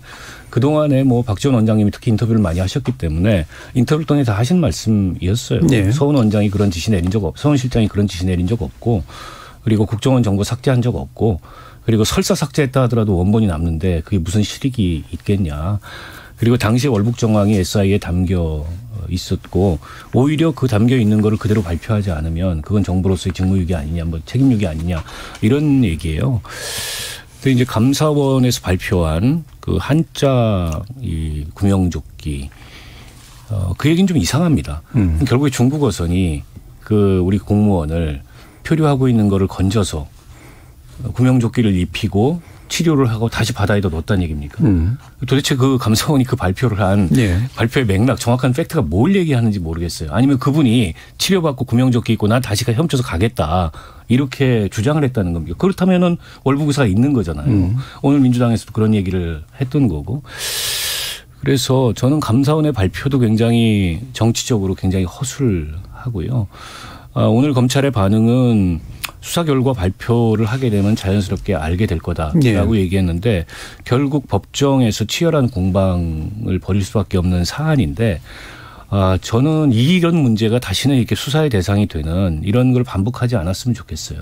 그동안에 뭐 박지원 원장님이 특히 인터뷰를 많이 하셨기 때문에 인터뷰를 통해 다 하신 말씀이었어요. 네. 서훈 원장이 그런 지시 내린 적 없고 서훈 실장이 그런 지시 내린 적 없고 그리고 국정원 정보 삭제한 적 없고 그리고 설사 삭제했다 하더라도 원본이 남는데 그게 무슨 실익이 있겠냐. 그리고 당시 월북 정황이 SI에 담겨 있었고 오히려 그 담겨 있는 거를 그대로 발표하지 않으면 그건 정부로서의 직무유기 아니냐, 뭐 책임유기 아니냐 이런 얘기예요. 근데 이제 감사원에서 발표한 그 한자 이 구명조끼 그 얘기는 좀 이상합니다. 결국에 중국어선이 그 우리 공무원을 표류하고 있는 거를 건져서 구명조끼를 입히고 치료를 하고 다시 바다에다 넣었다는 얘기입니까? 도대체 그 감사원이 그 발표를 한 발표의 맥락 정확한 팩트가 뭘 얘기하는지 모르겠어요. 아니면 그분이 치료받고 구명조끼 입고 난 다시 헤엄쳐서 가겠다 이렇게 주장을 했다는 겁니까? 그렇다면은 월북의사가 있는 거잖아요. 오늘 민주당에서도 그런 얘기를 했던 거고. 그래서 저는 감사원의 발표도 굉장히 정치적으로 굉장히 허술하고요. 오늘 검찰의 반응은 수사 결과 발표를 하게 되면 자연스럽게 알게 될 거다라고 얘기했는데 결국 법정에서 치열한 공방을 벌일 수밖에 없는 사안인데 저는 이런 문제가 다시는 이렇게 수사의 대상이 되는 이런 걸 반복하지 않았으면 좋겠어요.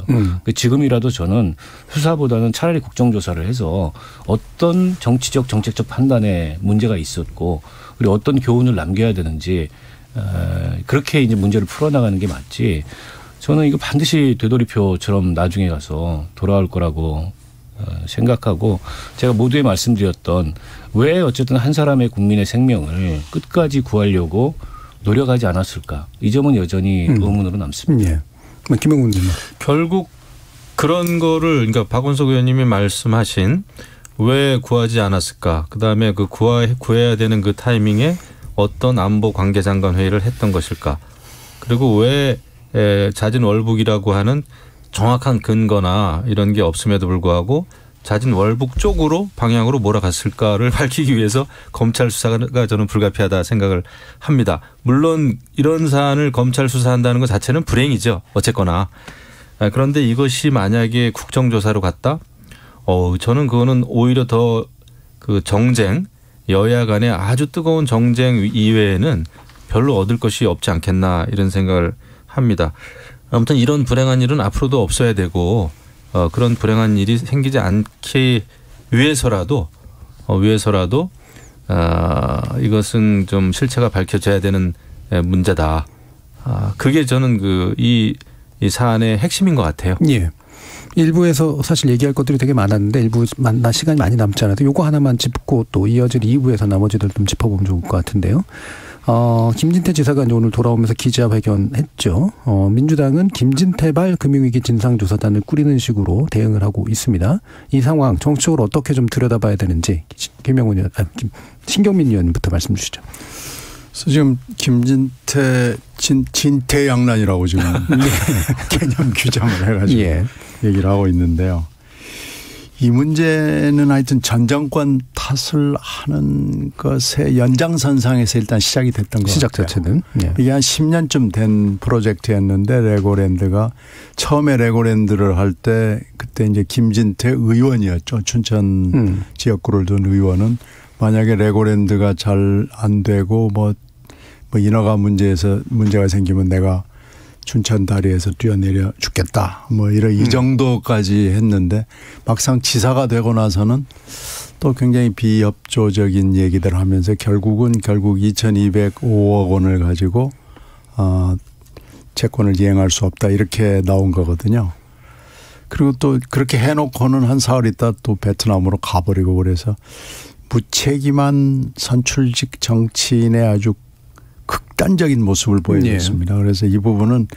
지금이라도 저는 수사보다는 차라리 국정조사를 해서 어떤 정치적 정책적 판단에 문제가 있었고 그리고 어떤 교훈을 남겨야 되는지 그렇게 이제 문제를 풀어나가는 게 맞지. 저는 이거 반드시 되돌이표처럼 나중에 가서 돌아올 거라고 생각하고 제가 모두에 말씀드렸던 왜 어쨌든 한 사람의 국민의 생명을 끝까지 구하려고 노력하지 않았을까. 이 점은 여전히 의문으로 남습니다. 예. 김영훈 의원님. 결국 그런 거를 그러니까 박원석 의원님이 말씀하신 왜 구하지 않았을까. 그다음에 그 구해야 되는 그 타이밍에 어떤 안보 관계장관 회의를 했던 것일까. 그리고 왜 자진 월북이라고 하는 정확한 근거나 이런 게 없음에도 불구하고 자진 월북 쪽으로 방향으로 몰아갔을까를 밝히기 위해서 검찰 수사가 저는 불가피하다 생각을 합니다. 물론 이런 사안을 검찰 수사한다는 것 자체는 불행이죠. 어쨌거나. 그런데 이것이 만약에 국정조사로 갔다? 저는 그거는 오히려 더 그 정쟁, 여야 간의 아주 뜨거운 정쟁 이외에는 별로 얻을 것이 없지 않겠나 이런 생각을 합니다. 아무튼 이런 불행한 일은 앞으로도 없어야 되고 그런 불행한 일이 생기지 않기 위해서라도 이것은 좀 실체가 밝혀져야 되는 문제다. 그게 저는 이 사안의 핵심인 것 같아요. 예. 일부에서 사실 얘기할 것들이 되게 많았는데 일부 시간이 많이 남지 않아서 요거 하나만 짚고 또 이어질 2부에서 나머지들 좀 짚어보면 좋을 것 같은데요. 김진태 지사가 이제 오늘 돌아오면서 기자회견했죠. 민주당은 김진태발 금융위기 진상조사단을 꾸리는 식으로 대응을 하고 있습니다. 이 상황 정치적으로 어떻게 좀 들여다봐야 되는지 신경민 의원님부터 말씀 주시죠. 그래서 지금 김진태 진태양난이라고 지금 개념 규정을 해가지고 얘기를 하고 있는데요. 이 문제는 하여튼 전 정권 탓을 하는 것의 연장선상에서 일단 시작이 됐던 것 시작 같아요. 자체는. 이게 한 10년쯤 된 프로젝트였는데 레고랜드가 처음에 레고랜드를 할 때 그때 이제 김진태 의원이었죠. 춘천 지역구를 둔 의원은 만약에 레고랜드가 잘 안 되고 뭐 인허가 문제가 생기면 내가 춘천 다리에서 뛰어내려 죽겠다. 이 정도까지 했는데 막상 지사가 되고 나서는 또 굉장히 비협조적인 얘기들을 하면서 결국 2205억 원을 가지고 채권을 이행할 수 없다. 이렇게 나온 거거든요. 그리고 또 그렇게 해놓고는 한 사흘 있다 또 베트남으로 가버리고 그래서 무책임한 선출직 정치인의 아주 극단적인 모습을 보여줬습니다. 그래서 이 부분은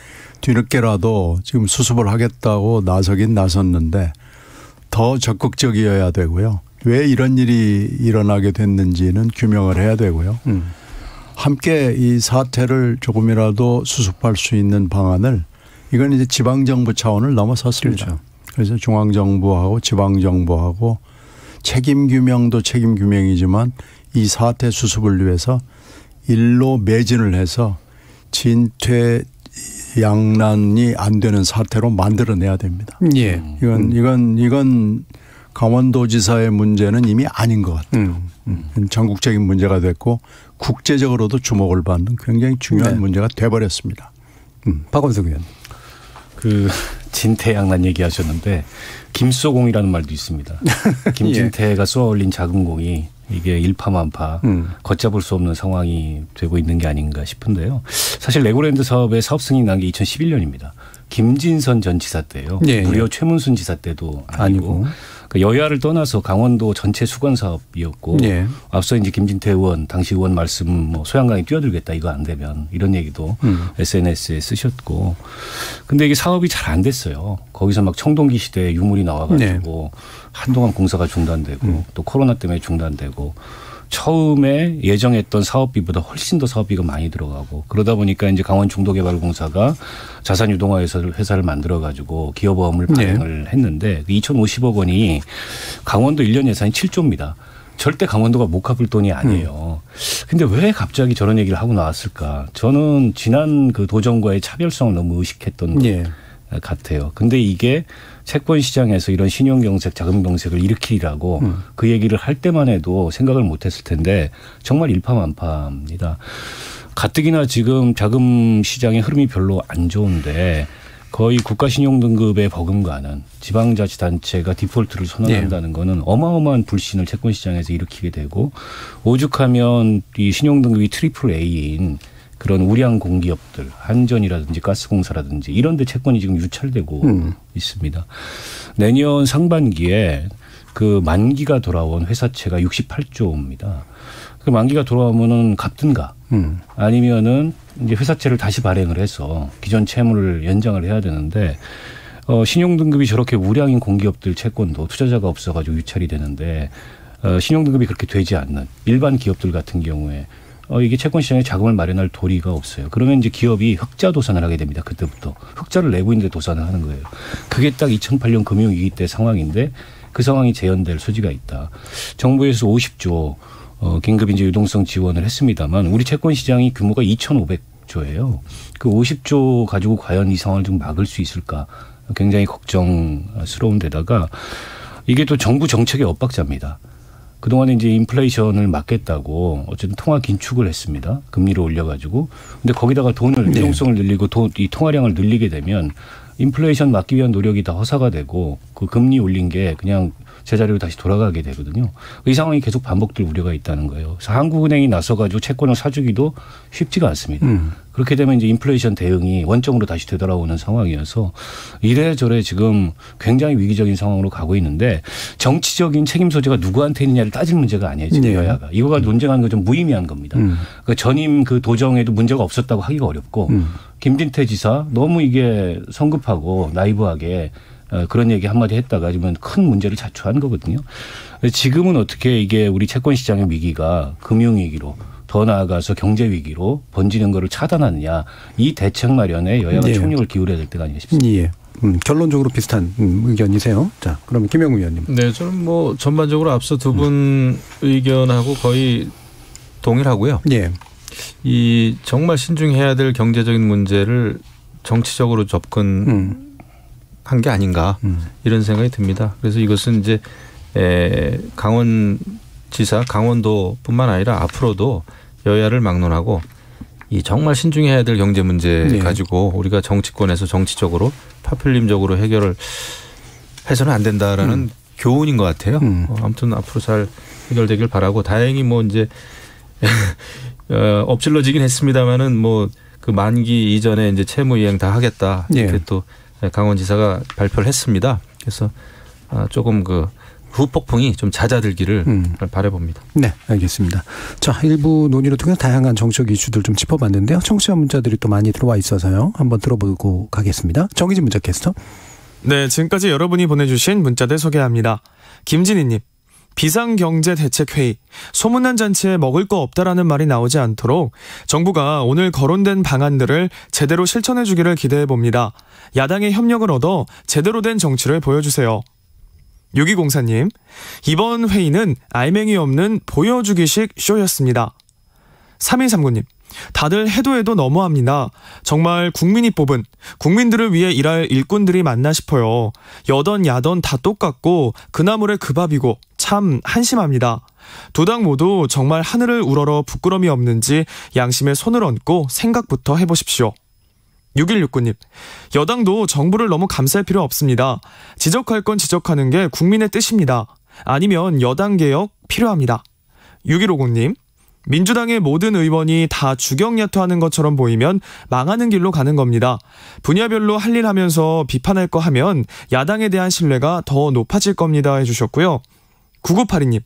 뒤늦게라도 지금 수습을 하겠다고 나서긴 나섰는데 더 적극적이어야 되고요. 왜 이런 일이 일어나게 됐는지는 규명을 해야 되고요. 함께 이 사태를 조금이라도 수습할 수 있는 방안을 이건 이제 지방정부 차원을 넘어섰습니다. 그렇죠. 그래서 중앙정부하고 지방정부하고 책임규명도 책임규명이지만 이 사태 수습을 위해서 일로 매진을 해서 진퇴양난이 안 되는 사태로 만들어내야 됩니다. 예. 이건 강원도지사의 문제는 이미 아닌 것 같아요. 전국적인 문제가 됐고 국제적으로도 주목을 받는 굉장히 중요한 네. 문제가 돼버렸습니다. 박원석 의원. 그 진태양난 얘기하셨는데 김쏘공이라는 말도 있습니다. 김진태가 쏘아올린 작은 공이 이게 일파만파 걷잡을 수 없는 상황이 되고 있는 게 아닌가 싶은데요. 사실 레고랜드 사업의 사업 승인이 난 게 2011년입니다. 김진선 전 지사 때요. 예, 무려 예. 최문순 지사 때도 아니고. 그러니까 여야를 떠나서 강원도 전체 수건 사업이었고 예. 앞서 이제 김진태 의원 당시 의원 말씀 뭐 소양강에 뛰어들겠다 이거 안 되면 이런 얘기도 SNS에 쓰셨고 근데 이게 사업이 잘 안 됐어요. 거기서 막 청동기 시대에 유물이 나와가지고 한동안 공사가 중단되고 또 코로나 때문에 중단되고 처음에 예정했던 사업비보다 훨씬 더 사업비가 많이 들어가고 그러다 보니까 이제 강원중도개발공사가 자산유동화 회사를 만들어가지고 기업보험을 발행을 했는데 2,050억 원이 강원도 1년 예산이 7조입니다. 절대 강원도가 못 갚을 돈이 아니에요. 근데 왜 갑자기 저런 얘기를 하고 나왔을까? 저는 지난 그 도정과의 차별성을 너무 의식했던 것 같아요. 근데 이게 채권 시장에서 이런 신용경색, 자금경색을 일으키라고 그 얘기를 할 때만 해도 생각을 못했을 텐데 정말 일파만파입니다. 가뜩이나 지금 자금 시장의 흐름이 별로 안 좋은데 거의 국가신용등급에 버금가는 지방자치단체가 디폴트를 선언한다는 거는 어마어마한 불신을 채권시장에서 일으키게 되고 오죽하면 이 신용등급이 트리플 A인 그런 우량 공기업들, 한전이라든지 가스공사라든지 이런 데 채권이 지금 유찰되고 있습니다. 내년 상반기에 그 만기가 돌아온 회사채가 68조입니다. 그 만기가 돌아오면은 갚든가 아니면은 이제 회사채를 다시 발행을 해서 기존 채무를 연장을 해야 되는데 신용등급이 저렇게 우량인 공기업들 채권도 투자자가 없어가지고 유찰이 되는데 신용등급이 그렇게 되지 않는 일반 기업들 같은 경우에 이게 채권 시장에 자금을 마련할 도리가 없어요. 그러면 이제 기업이 흑자 도산을 하게 됩니다. 그때부터. 흑자를 내고 있는데 도산을 하는 거예요. 그게 딱 2008년 금융위기 때 상황인데 그 상황이 재현될 소지가 있다. 정부에서 50조 긴급 이제 유동성 지원을 했습니다만 우리 채권 시장이 규모가 2,500조예요. 그 50조 가지고 과연 이 상황을 좀 막을 수 있을까? 굉장히 걱정스러운 데다가 이게 또 정부 정책의 엇박자입니다. 그동안에 이제 인플레이션을 막겠다고 어쨌든 통화 긴축을 했습니다. 금리를 올려가지고. 근데 거기다가 돈을 유동성을 늘리고 이 통화량을 늘리게 되면 인플레이션 막기 위한 노력이 다 허사가 되고 그 금리 올린 게 그냥 제자리로 다시 돌아가게 되거든요. 이 상황이 계속 반복될 우려가 있다는 거예요. 그래서 한국은행이 나서가지고 채권을 사주기도 쉽지가 않습니다. 그렇게 되면 이제 인플레이션 대응이 원점으로 다시 되돌아오는 상황이어서 이래저래 지금 굉장히 위기적인 상황으로 가고 있는데 정치적인 책임 소재가 누구한테 있느냐를 따질 문제가 아니에요. 지금 여야가. 이거가 논쟁하는 건 좀 무의미한 겁니다. 그러니까 전임 그 도정에도 문제가 없었다고 하기가 어렵고 김진태 지사 너무 이게 성급하고 나이브하게 그런 얘기 한마디 했다가 지금 큰 문제를 자초한 거거든요. 지금은 어떻게 이게 우리 채권 시장의 위기가 금융위기로 더 나아가서 경제위기로 번지는 거를 차단하느냐 이 대책 마련에 여야가 총력을 기울여야 될 때가 아닌가 싶습니다. 예. 결론적으로 비슷한 의견이세요. 자, 그러면 김영우 의원님. 네, 저는 뭐 전반적으로 앞서 두 분 의견하고 거의 동일하고요. 예. 이 정말 신중해야 될 경제적인 문제를 정치적으로 접근한 게 아닌가 이런 생각이 듭니다. 그래서 이것은 이제 강원지사 강원도뿐만 아니라 앞으로도 여야를 막론하고 이 정말 신중해야 될 경제 문제 가지고 우리가 정치권에서 정치적으로 파퓰림적으로 해결을 해서는 안 된다라는 교훈인 것 같아요. 아무튼 앞으로 잘 해결되길 바라고 다행히 뭐 이제 엎질러지긴 했습니다만은 뭐 그 만기 이전에 이제 채무 이행 다 하겠다 이렇게 또 강원지사가 발표를 했습니다. 그래서 조금 그 후폭풍이 좀 잦아들기를 바라봅니다. 네, 알겠습니다. 자, 일부 논의를 통해서 다양한 정책 이슈들 좀 짚어봤는데요. 청취자 문자들이 또 많이 들어와 있어서요. 한번 들어보고 가겠습니다. 정의진 문자 캐스터. 네, 지금까지 여러분이 보내주신 문자들 소개합니다. 김진희님. 비상경제대책회의, 소문난 잔치에 먹을 거 없다라는 말이 나오지 않도록 정부가 오늘 거론된 방안들을 제대로 실천해 주기를 기대해 봅니다. 야당의 협력을 얻어 제대로 된 정치를 보여주세요. 6204님, 이번 회의는 알맹이 없는 보여주기식 쇼였습니다. 3139님, 다들 해도 너무합니다. 정말 국민이 뽑은, 국민들을 위해 일할 일꾼들이 맞나 싶어요. 여던 야던 다 똑같고 그나물에 그 밥이고 참 한심합니다. 두 당 모두 정말 하늘을 우러러 부끄러움이 없는지 양심에 손을 얹고 생각부터 해보십시오. 6169님, 여당도 정부를 너무 감쌀 필요 없습니다. 지적할 건 지적하는 게 국민의 뜻입니다. 아니면 여당 개혁 필요합니다. 6150님, 민주당의 모든 의원이 다 주경야투하는 것처럼 보이면 망하는 길로 가는 겁니다. 분야별로 할 일 하면서 비판할 거 하면 야당에 대한 신뢰가 더 높아질 겁니다 해주셨고요. 9982님,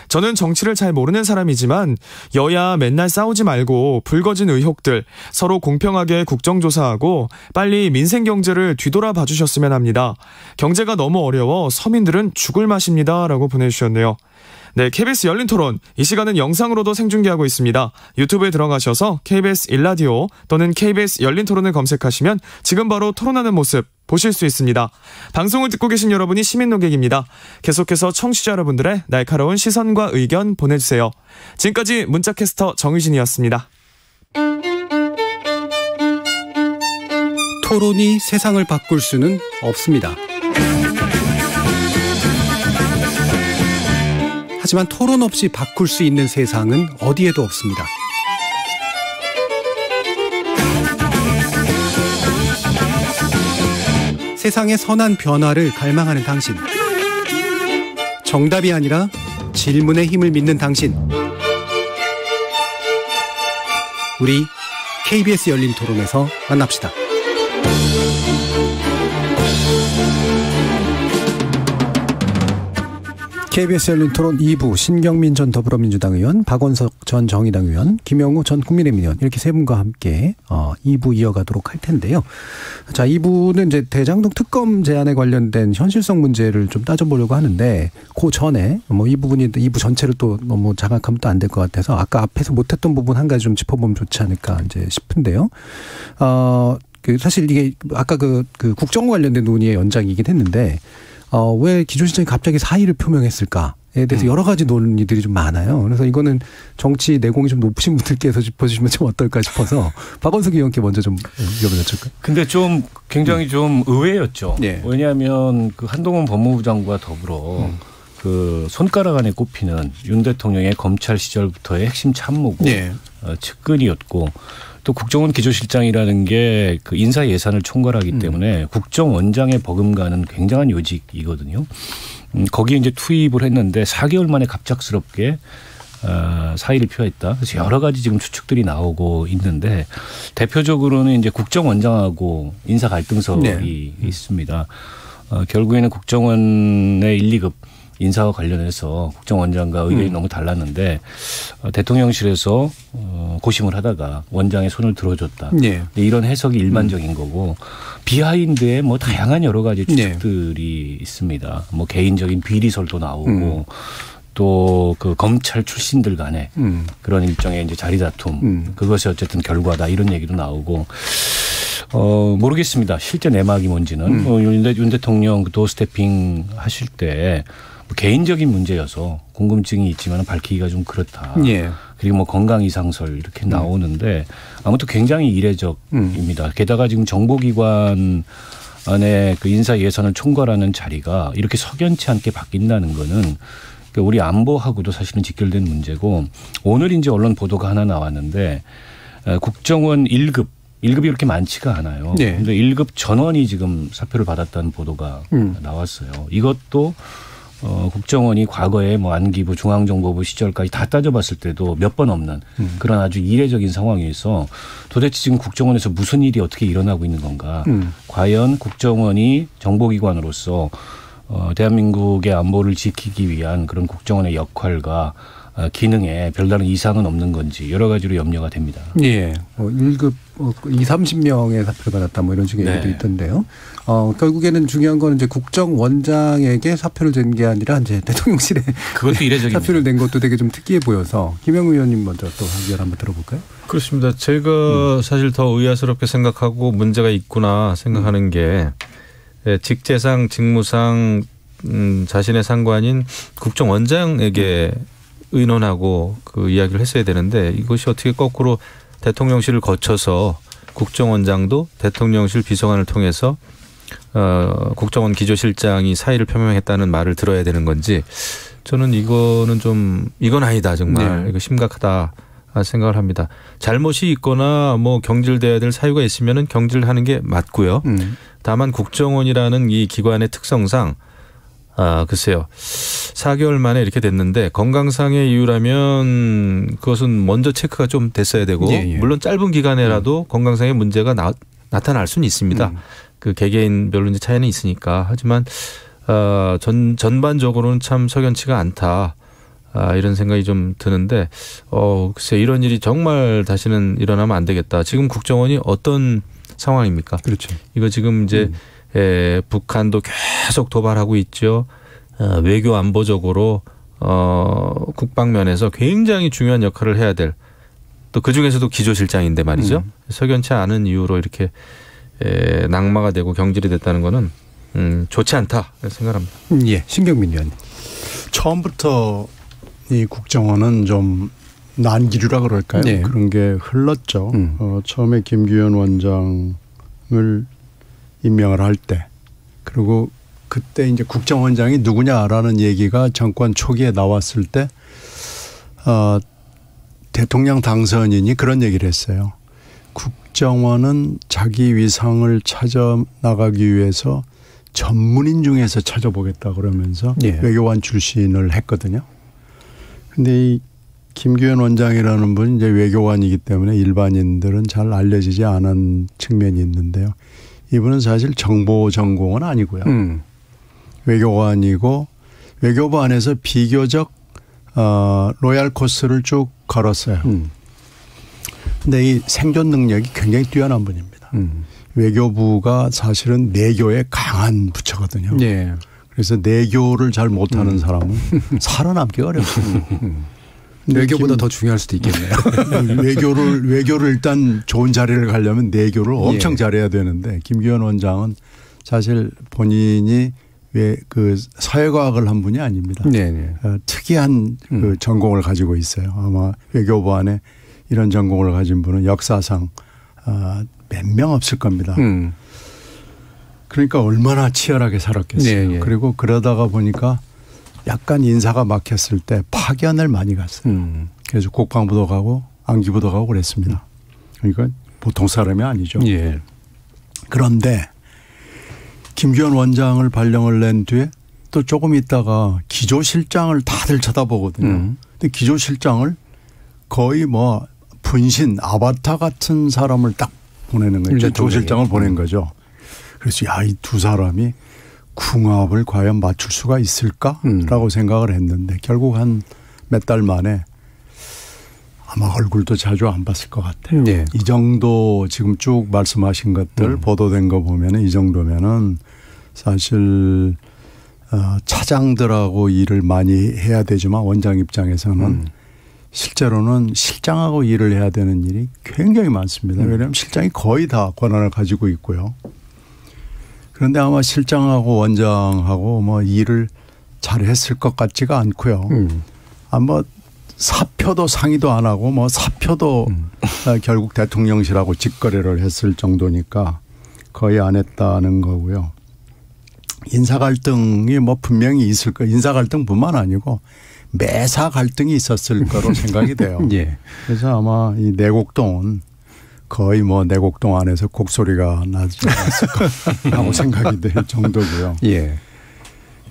저는 정치를 잘 모르는 사람이지만 여야 맨날 싸우지 말고 불거진 의혹들 서로 공평하게 국정조사하고 빨리 민생경제를 뒤돌아 봐주셨으면 합니다. 경제가 너무 어려워 서민들은 죽을 맛입니다 라고 보내주셨네요. 네, KBS 열린토론, 이 시간은 영상으로도 생중계하고 있습니다. 유튜브에 들어가셔서 KBS 일라디오 또는 KBS 열린토론을 검색하시면 지금 바로 토론하는 모습 보실 수 있습니다. 방송을 듣고 계신 여러분이 시민 논객입니다. 계속해서 청취자 여러분들의 날카로운 시선과 의견 보내주세요. 지금까지 문자캐스터 정의진이었습니다. 토론이 세상을 바꿀 수는 없습니다. 하지만 토론 없이 바꿀 수 있는 세상은 어디에도 없습니다. 세상의 선한 변화를 갈망하는 당신. 정답이 아니라 질문의 힘을 믿는 당신. 우리 KBS 열린 토론에서 만납시다. KBS 열린 토론 2부, 신경민 전 더불어민주당 의원, 박원석 전 정의당 의원, 김영우 전 국민의힘 의원, 이렇게 세 분과 함께 2부 이어가도록 할 텐데요. 자, 2부는 이제 대장동 특검 제안에 관련된 현실성 문제를 좀 따져보려고 하는데, 그 전에 이 부분이 2부 전체를 또 너무 장악하면 또 안 될 것 같아서 아까 앞에서 못했던 부분 한 가지 좀 짚어보면 좋지 않을까 이제 싶은데요. 사실 이게 아까 그 국정 관련된 논의의 연장이긴 했는데, 왜 기조실장이 갑자기 사의를 표명했을까에 대해서 여러 가지 논의들이 좀 많아요. 그래서 이거는 정치 내공이 좀 높으신 분들께서 짚어주시면 좀 어떨까 싶어서 박원석 의원께 먼저 좀 여쭤볼까요? 근데 좀 굉장히 좀 의외였죠. 네. 왜냐하면 그 한동훈 법무부 장관과 더불어 그 손가락 안에 꼽히는 윤 대통령의 검찰 시절부터의 핵심 참모고 네. 측근이었고, 또 국정원 기조실장이라는 게 그 인사 예산을 총괄하기 때문에 국정원장에 버금가는 굉장한 요직이거든요. 거기에 이제 투입을 했는데 4개월 만에 갑작스럽게 사의를 표했다. 그래서 여러 가지 지금 추측들이 나오고 있는데, 대표적으로는 이제 국정원장하고 인사 갈등설이 네. 있습니다. 결국에는 국정원의 1, 2급 인사와 관련해서 국정원장과 의견이 너무 달랐는데 대통령실에서 고심을 하다가 원장의 손을 들어줬다. 네. 이런 해석이 일반적인 거고, 비하인드에 뭐 다양한 여러 가지 추측들이 네. 있습니다. 뭐 개인적인 비리설도 나오고 또 그 검찰 출신들 간에 그런 일종의 이제 자리 다툼, 그것이 어쨌든 결과다 이런 얘기도 나오고. 모르겠습니다. 실제 내막이 뭔지는. 윤 대통령 도스태핑 하실 때 개인적인 문제여서 궁금증이 있지만 밝히기가 좀 그렇다. 예. 그리고 뭐 건강 이상설 이렇게 나오는데 아무튼 굉장히 이례적입니다. 게다가 지금 정보기관 안에 그 인사 예산을 총괄하는 자리가 이렇게 석연치 않게 바뀐다는 거는 우리 안보하고도 사실은 직결된 문제고, 오늘 이제 언론 보도가 하나 나왔는데 국정원 1급이 그렇게 많지가 않아요. 그런데 네. 1급 전원이 지금 사표를 받았다는 보도가 나왔어요. 이것도 국정원이 과거에 뭐 안기부, 중앙정보부 시절까지 다 따져봤을 때도 몇 번 없는 그런 아주 이례적인 상황에서 도대체 지금 국정원에서 무슨 일이 어떻게 일어나고 있는 건가. 과연 국정원이 정보기관으로서 대한민국의 안보를 지키기 위한 그런 국정원의 역할과 기능에 별다른 이상은 없는 건지 여러 가지로 염려가 됩니다. 예. 1급 20-30명의 사표를 받았다 뭐 이런 식의 네. 얘기도 있던데요. 결국에는 중요한 건 이제 국정원장에게 사표를 낸 게 아니라 이제 대통령실에 그것도 이례적인 사표를 낸 것도 되게 좀 특이해 보여서 김영우 의원님 먼저 또 의견 한번 들어볼까요? 그렇습니다. 제가 사실 더 의아스럽게 생각하고 문제가 있구나 생각하는 게 직제상 직무상 자신의 상관인 국정원장에게 의논하고 그 이야기를 했어야 되는데, 이것이 어떻게 거꾸로 대통령실을 거쳐서 국정원장도 대통령실 비서관을 통해서 국정원 기조실장이 사의를 표명했다는 말을 들어야 되는 건지 저는 이거는 좀 이건 아니다 정말 네. 이거 심각하다 생각을 합니다. 잘못이 있거나 뭐 경질돼야 될 사유가 있으면은 경질하는 게 맞고요. 다만 국정원이라는 이 기관의 특성상 글쎄요. 4개월 만에 이렇게 됐는데 건강상의 이유라면 그것은 먼저 체크가 좀 됐어야 되고 물론 짧은 기간에라도 건강상의 문제가 나타날 수는 있습니다. 그 개개인별로 이제 차이는 있으니까. 하지만 전반적으로는 참 석연치가 않다. 이런 생각이 좀 드는데 글쎄 이런 일이 정말 다시는 일어나면 안 되겠다. 지금 국정원이 어떤 상황입니까? 그렇죠. 이거 지금 이제 북한도 계속 도발하고 있죠. 외교 안보적으로 국방면에서 굉장히 중요한 역할을 해야 될 또 그중에서도 기조실장인데 말이죠. 석연치 않은 이유로 이렇게 낙마가 되고 경질이 됐다는 거는 좋지 않다 생각합니다. 예, 신경민 의원님. 처음부터 이 국정원은 좀 난기류라 그럴까요? 네. 그런 게 흘렀죠. 처음에 김규현 원장을 임명을 할 때 그리고 그때 이제 국정원장이 누구냐라는 얘기가 정권 초기에 나왔을 때 대통령 당선인이 그런 얘기를 했어요. 국정원은 자기 위상을 찾아 나가기 위해서 전문인 중에서 찾아보겠다 그러면서 외교관 출신을 했거든요. 근데 이 김규현 원장이라는 분이 이제 외교관이기 때문에 일반인들은 잘 알려지지 않은 측면이 있는데요. 이분은 사실 정보 전공은 아니고요. 외교관이고 외교부 안에서 비교적 로얄 코스를 쭉 걸었어요. 근데 이 생존 능력이 굉장히 뛰어난 분입니다. 외교부가 사실은 내교에 강한 부처거든요. 네. 그래서 내교를 잘 못하는 사람은 살아남기가 어렵습니다. 외교보다 더 중요할 수도 있겠네요. 외교를 일단 좋은 자리를 가려면 내교를 엄청 잘해야 되는데 김규현 원장은 사실 본인이 그 사회과학을 한 분이 아닙니다. 특이한 그 전공을 가지고 있어요. 아마 외교부 안에 이런 전공을 가진 분은 역사상 몇 명 없을 겁니다. 그러니까 얼마나 치열하게 살았겠어요. 그리고 그러다가 보니까 약간 인사가 막혔을 때 파견을 많이 갔어요. 그래서 국방부도 가고 안기부도 가고 그랬습니다. 그러니까 보통 사람이 아니죠. 그런데 김규현 원장을 발령을 낸 뒤에 또 조금 있다가 기조실장을 다들 쳐다보거든요. 근데 기조실장을 거의 뭐 분신 아바타 같은 사람을 딱 보내는 거예요. 조실장을 보낸 거죠. 그래서 이 두 사람이 궁합을 과연 맞출 수가 있을까라고 생각을 했는데 결국 한 몇 달 만에 아마 얼굴도 자주 안 봤을 것 같아요. 이 정도 지금 쭉 말씀하신 것들 보도된 거 보면 이 정도면은 사실 차장들하고 일을 많이 해야 되지만 원장 입장에서는 실제로는 실장하고 일을 해야 되는 일이 굉장히 많습니다. 왜냐하면 실장이 거의 다 권한을 가지고 있고요. 그런데 아마 실장하고 원장하고 뭐 일을 잘했을 것 같지가 않고요. 아마 사표도 상의도 안 하고 뭐 사표도 결국 대통령실하고 직거래를 했을 정도니까 거의 안 했다는 거고요. 인사 갈등이 뭐 분명히 있을 거예요. 인사 갈등뿐만 아니고 매사 갈등이 있었을 거로 생각이 돼요. 그래서 아마 이 내곡동은 거의 뭐 내곡동 안에서 곡소리가 나지 않았을까 하고 생각이 될 정도고요.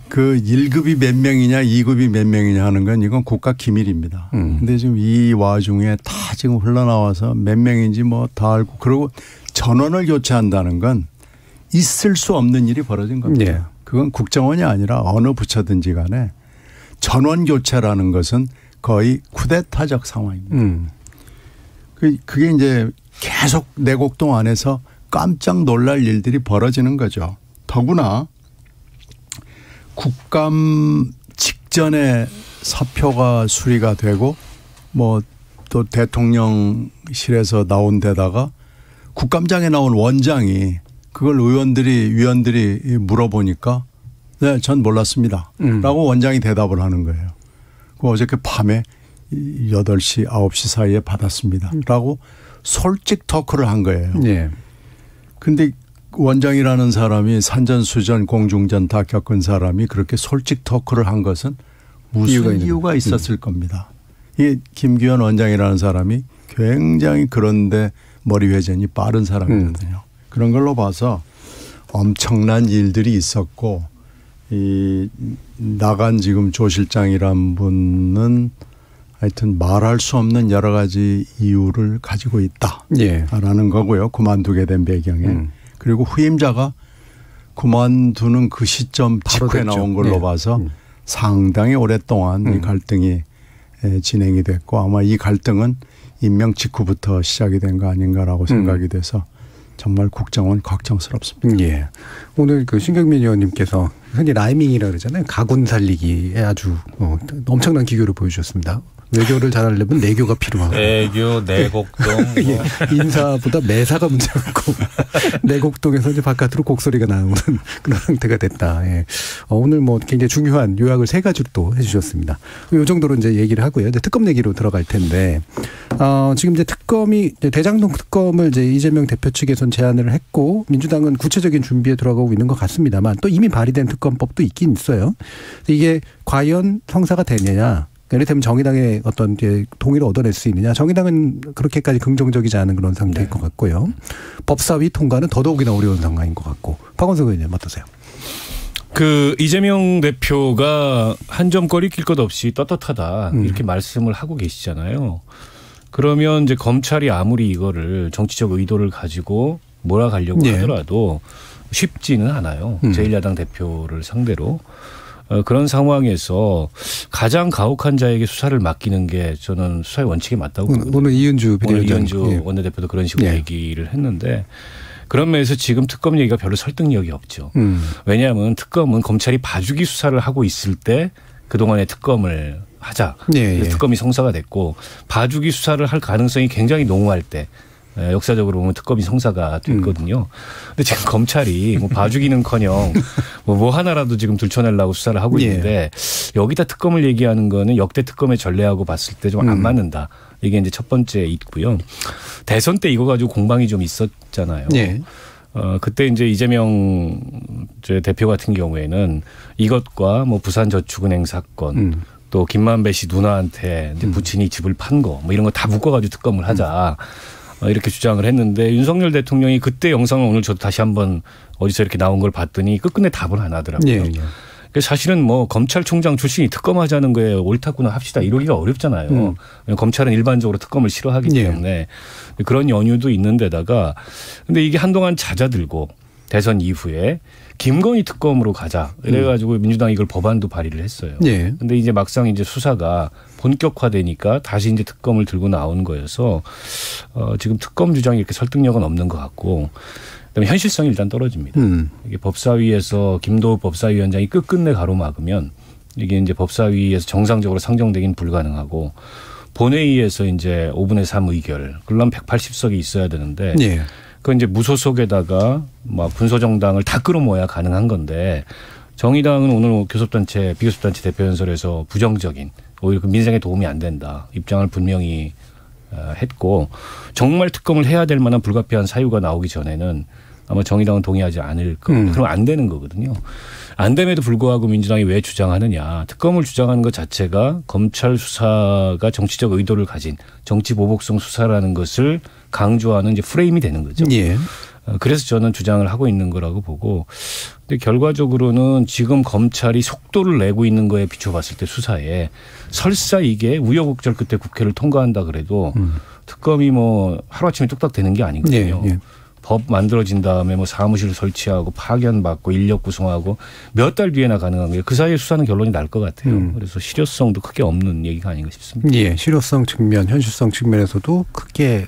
그 1급이 몇 명이냐 2급이 몇 명이냐 하는 건 이건 국가 기밀입니다. 근데 지금 이 와중에 다 지금 흘러나와서 몇 명인지 뭐 다 알고 그리고 전원을 교체한다는 건 있을 수 없는 일이 벌어진 겁니다. 그건 국정원이 아니라 어느 부처든지 간에 전원 교체라는 것은 거의 쿠데타적 상황입니다. 그게 이제 계속 내곡동 안에서 깜짝 놀랄 일들이 벌어지는 거죠. 더구나 국감 직전에 사표가 수리가 되고 뭐 또 대통령실에서 나온 데다가 국감장에 나온 원장이 그걸 위원들이 물어보니까 네, 전 몰랐습니다. 라고 원장이 대답을 하는 거예요. 어저께 밤에 8시, 9시 사이에 받았습니다. 라고 솔직 토크를 한 거예요. 예. 근데 원장이라는 사람이 산전수전 공중전 다 겪은 사람이 그렇게 솔직 토크를 한 것은 무슨 이유가 있었을 겁니다. 이 김규현 원장이라는 사람이 굉장히 그런데 머리 회전이 빠른 사람이거든요. 그런 걸로 봐서 엄청난 일들이 있었고 이 나간 지금 조 실장이란 분은 하여튼 말할 수 없는 여러 가지 이유를 가지고 있다라는 거고요. 그만두게 된 배경에. 그리고 후임자가 그만두는 그 시점 직후에 나온 걸로 봐서 상당히 오랫동안 이 갈등이 진행이 됐고 아마 이 갈등은 임명 직후부터 시작이 된 거 아닌가라고 생각이 돼서 정말 국정원 걱정스럽습니다. 예. 오늘 그 신경민 의원님께서 흔히 라이밍이라 그러잖아요. 가군 살리기에 아주 엄청난 기교를 보여주셨습니다. 외교를 잘하려면 내교가 필요하고. 내교, 내곡동. 예. 인사보다 매사가 문제였고 내곡동에서 이제 바깥으로 곡소리가 나오는 그런 상태가 됐다. 예. 오늘 뭐 굉장히 중요한 요약을 3가지로 또 해주셨습니다. 이 정도로 이제 얘기를 하고요. 이제 특검 얘기로 들어갈 텐데 지금 이제 특검이 대장동 특검을 이제 이재명 대표 측에선 제안을 했고 민주당은 구체적인 준비에 들어가고 있는 것 같습니다만 또 이미 발의된 특검법도 있긴 있어요. 이게 과연 성사가 되느냐. 이를테면 정의당의 어떤 동의를 얻어낼 수 있느냐. 정의당은 그렇게까지 긍정적이지 않은 그런 상태일 것 같고요. 법사위 통과는 더더욱이나 어려운 상황인 것 같고. 박원석 의원님 어떠세요? 그 이재명 대표가 한 점 꺼리낄 것 없이 떳떳하다 이렇게 말씀을 하고 계시잖아요. 그러면 이제 검찰이 아무리 이거를 정치적 의도를 가지고 몰아가려고 하더라도 쉽지는 않아요. 제1야당 대표를 상대로. 그런 상황에서 가장 가혹한 자에게 수사를 맡기는 게 저는 수사의 원칙에 맞다고 보거든요. 오늘 이은주 원내대표도 그런 식으로 얘기를 했는데 그런 면에서 지금 특검 얘기가 별로 설득력이 없죠. 왜냐하면 특검은 검찰이 봐주기 수사를 하고 있을 때 그동안의 특검을 하자. 특검이 성사가 됐고 봐주기 수사를 할 가능성이 굉장히 농후할 때 역사적으로 보면 특검이 성사가 됐거든요. 근데 지금 검찰이 뭐 봐주기는커녕 뭐 하나라도 지금 들춰내려고 수사를 하고 있는데 여기다 특검을 얘기하는 거는 역대 특검의 전례하고 봤을 때 좀 안 맞는다. 이게 이제 첫 번째 있고요. 대선 때 이거 가지고 공방이 좀 있었잖아요. 그때 이제 이재명 대표 같은 경우에는 이것과 뭐 부산저축은행 사건 또 김만배 씨 누나한테 이제 부친이 집을 판 거 뭐 이런 거 다 묶어가지고 특검을 하자. 이렇게 주장을 했는데 윤석열 대통령이 그때 영상을 오늘 저도 다시 한번 어디서 이렇게 나온 걸 봤더니 끝끝내 답을 안 하더라고요. 사실은 뭐 검찰총장 출신이 특검하자는 거에 옳다구나 합시다 이러기가 어렵잖아요. 검찰은 일반적으로 특검을 싫어하기 때문에 그런 연유도 있는 데다가 근데 이게 한동안 잦아들고 대선 이후에 김건희 특검으로 가자 이래가지고 민주당이 이걸 법안도 발의를 했어요. 근데 이제 막상 이제 수사가 본격화되니까 다시 이제 특검을 들고 나온 거여서 지금 특검 주장이 이렇게 설득력은 없는 것 같고 그다음에 현실성이 일단 떨어집니다. 이게 법사위에서 김도우 법사위원장이 끝끝내 가로막으면 이게 이제 법사위에서 정상적으로 상정되긴 불가능하고 본회의에서 이제 5분의 3 의결 그러려면 180석이 있어야 되는데 그 이제 무소속에다가 막 군소정당을 다 끌어모아야 가능한 건데 정의당은 오늘 교섭단체 비교섭단체 대표연설에서 부정적인 오히려 그 민생에 도움이 안 된다 입장을 분명히 했고 정말 특검을 해야 될 만한 불가피한 사유가 나오기 전에는 아마 정의당은 동의하지 않을 겁니다. 그럼 안 되는 거거든요. 안 됨에도 불구하고 민주당이 왜 주장하느냐. 특검을 주장하는 것 자체가 검찰 수사가 정치적 의도를 가진 정치 보복성 수사라는 것을 강조하는 이제 프레임이 되는 거죠. 그래서 저는 주장을 하고 있는 거라고 보고 근데 결과적으로는 지금 검찰이 속도를 내고 있는 거에 비춰봤을 때 수사에 설사 이게 우여곡절 끝에 국회를 통과한다 그래도 특검이 뭐 하루아침에 뚝딱 되는 게 아니거든요. 법 만들어진 다음에 뭐 사무실 설치하고 파견 받고 인력 구성하고 몇 달 뒤에나 가능한 거예요. 그 사이에 수사는 결론이 날 것 같아요. 그래서 실효성도 크게 없는 얘기가 아닌가 싶습니다. 실효성 측면, 현실성 측면에서도 크게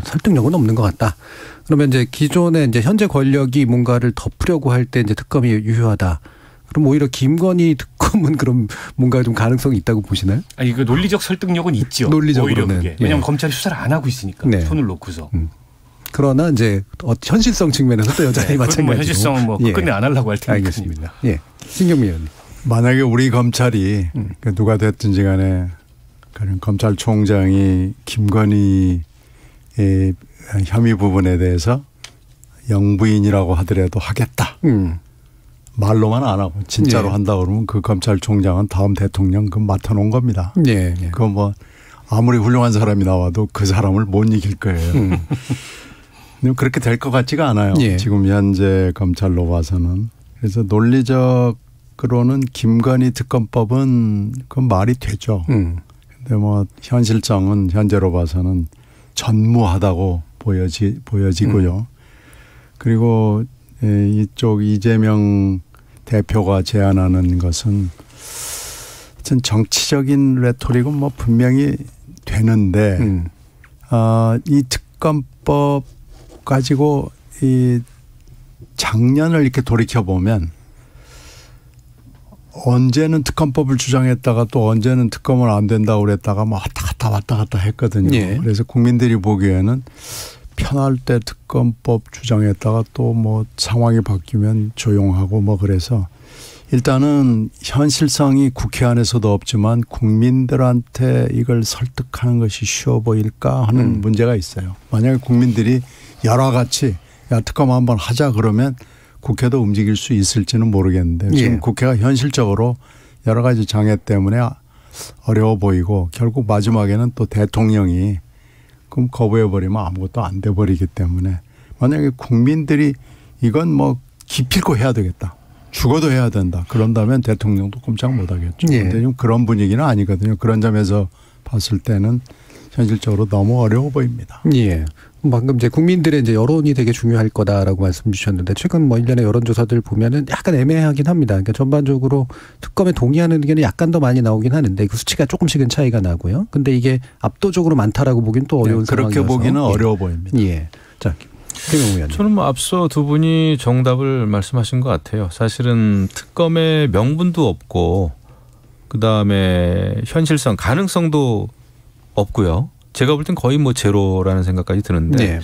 설득력은 없는 것 같다. 그러면 이제 기존에 이제 현재 권력이 뭔가를 덮으려고 할 때 이제 특검이 유효하다. 그럼 오히려 김건희 특검은 그럼 뭔가 좀 가능성이 있다고 보시나요? 아니 그 논리적 설득력은 있죠. 논리적으로는. 오히려 그게. 왜냐하면 검찰이 수사를 안 하고 있으니까 손을 놓고서. 그러나 이제 현실성 측면에서 또 여전히 마찬가지고. 뭐 현실성은 뭐 끝내 안 하려고 할 테니까. 알겠습니다. 신경민 의원님. 만약에 우리 검찰이 누가 됐든지 간에 검찰총장이 김건희의 이 혐의 부분에 대해서 영부인이라고 하더라도 하겠다. 말로만 안 하고 진짜로 한다 그러면 그 검찰총장은 다음 대통령 그 맡아놓은 겁니다. 그거 뭐 아무리 훌륭한 사람이 나와도 그 사람을 못 이길 거예요. 근데 그렇게 될 것 같지가 않아요. 지금 현재 검찰로 봐서는. 그래서 논리적으로는 김건희 특검법은 그 말이 되죠. 근데 뭐 현실성은 현재로 봐서는 전무하다고 보여지고요. 그리고 이쪽 이재명 대표가 제안하는 것은 어떤 정치적인 레토릭은 뭐 분명히 되는데 이 특검법 가지고 이 작년을 이렇게 돌이켜 보면 언제는 특검법을 주장했다가 또 언제는 특검은 안 된다고 그랬다가 뭐 왔다 갔다 했거든요. 그래서 국민들이 보기에는 편할 때 특검법 주장했다가 또 뭐 상황이 바뀌면 조용하고 뭐 그래서 일단은 현실성이 국회 안에서도 없지만 국민들한테 이걸 설득하는 것이 쉬워 보일까 하는 문제가 있어요. 만약에 국민들이 여러 같이 야 특검 한번 하자 그러면 국회도 움직일 수 있을지는 모르겠는데 지금 국회가 현실적으로 여러 가지 장애 때문에 어려워 보이고 결국 마지막에는 또 대통령이 그럼 거부해버리면 아무것도 안 돼버리기 때문에 만약에 국민들이 이건 뭐 기필코 해야 되겠다. 죽어도 해야 된다. 그런다면 대통령도 꼼짝 못하겠죠. 그런데 좀 그런 분위기는 아니거든요. 그런 점에서 봤을 때는 현실적으로 너무 어려워 보입니다. 방금 이제 국민들의 이제 여론이 되게 중요할 거다라고 말씀 주셨는데 최근 뭐 일련의 여론조사들 보면은 약간 애매하긴 합니다. 그러니까 전반적으로 특검에 동의하는 의견이 약간 더 많이 나오긴 하는데 그 수치가 조금씩은 차이가 나고요. 근데 이게 압도적으로 많다라고 보긴 또 어려운 상황이어서. 그렇게 보기는 어려워 보입니다. 자, 김영우 의원님. 저는 뭐 앞서 두 분이 정답을 말씀하신 것 같아요. 사실은 특검의 명분도 없고 그다음에 현실성, 가능성도 없고요. 제가 볼 땐 거의 뭐 제로라는 생각까지 드는데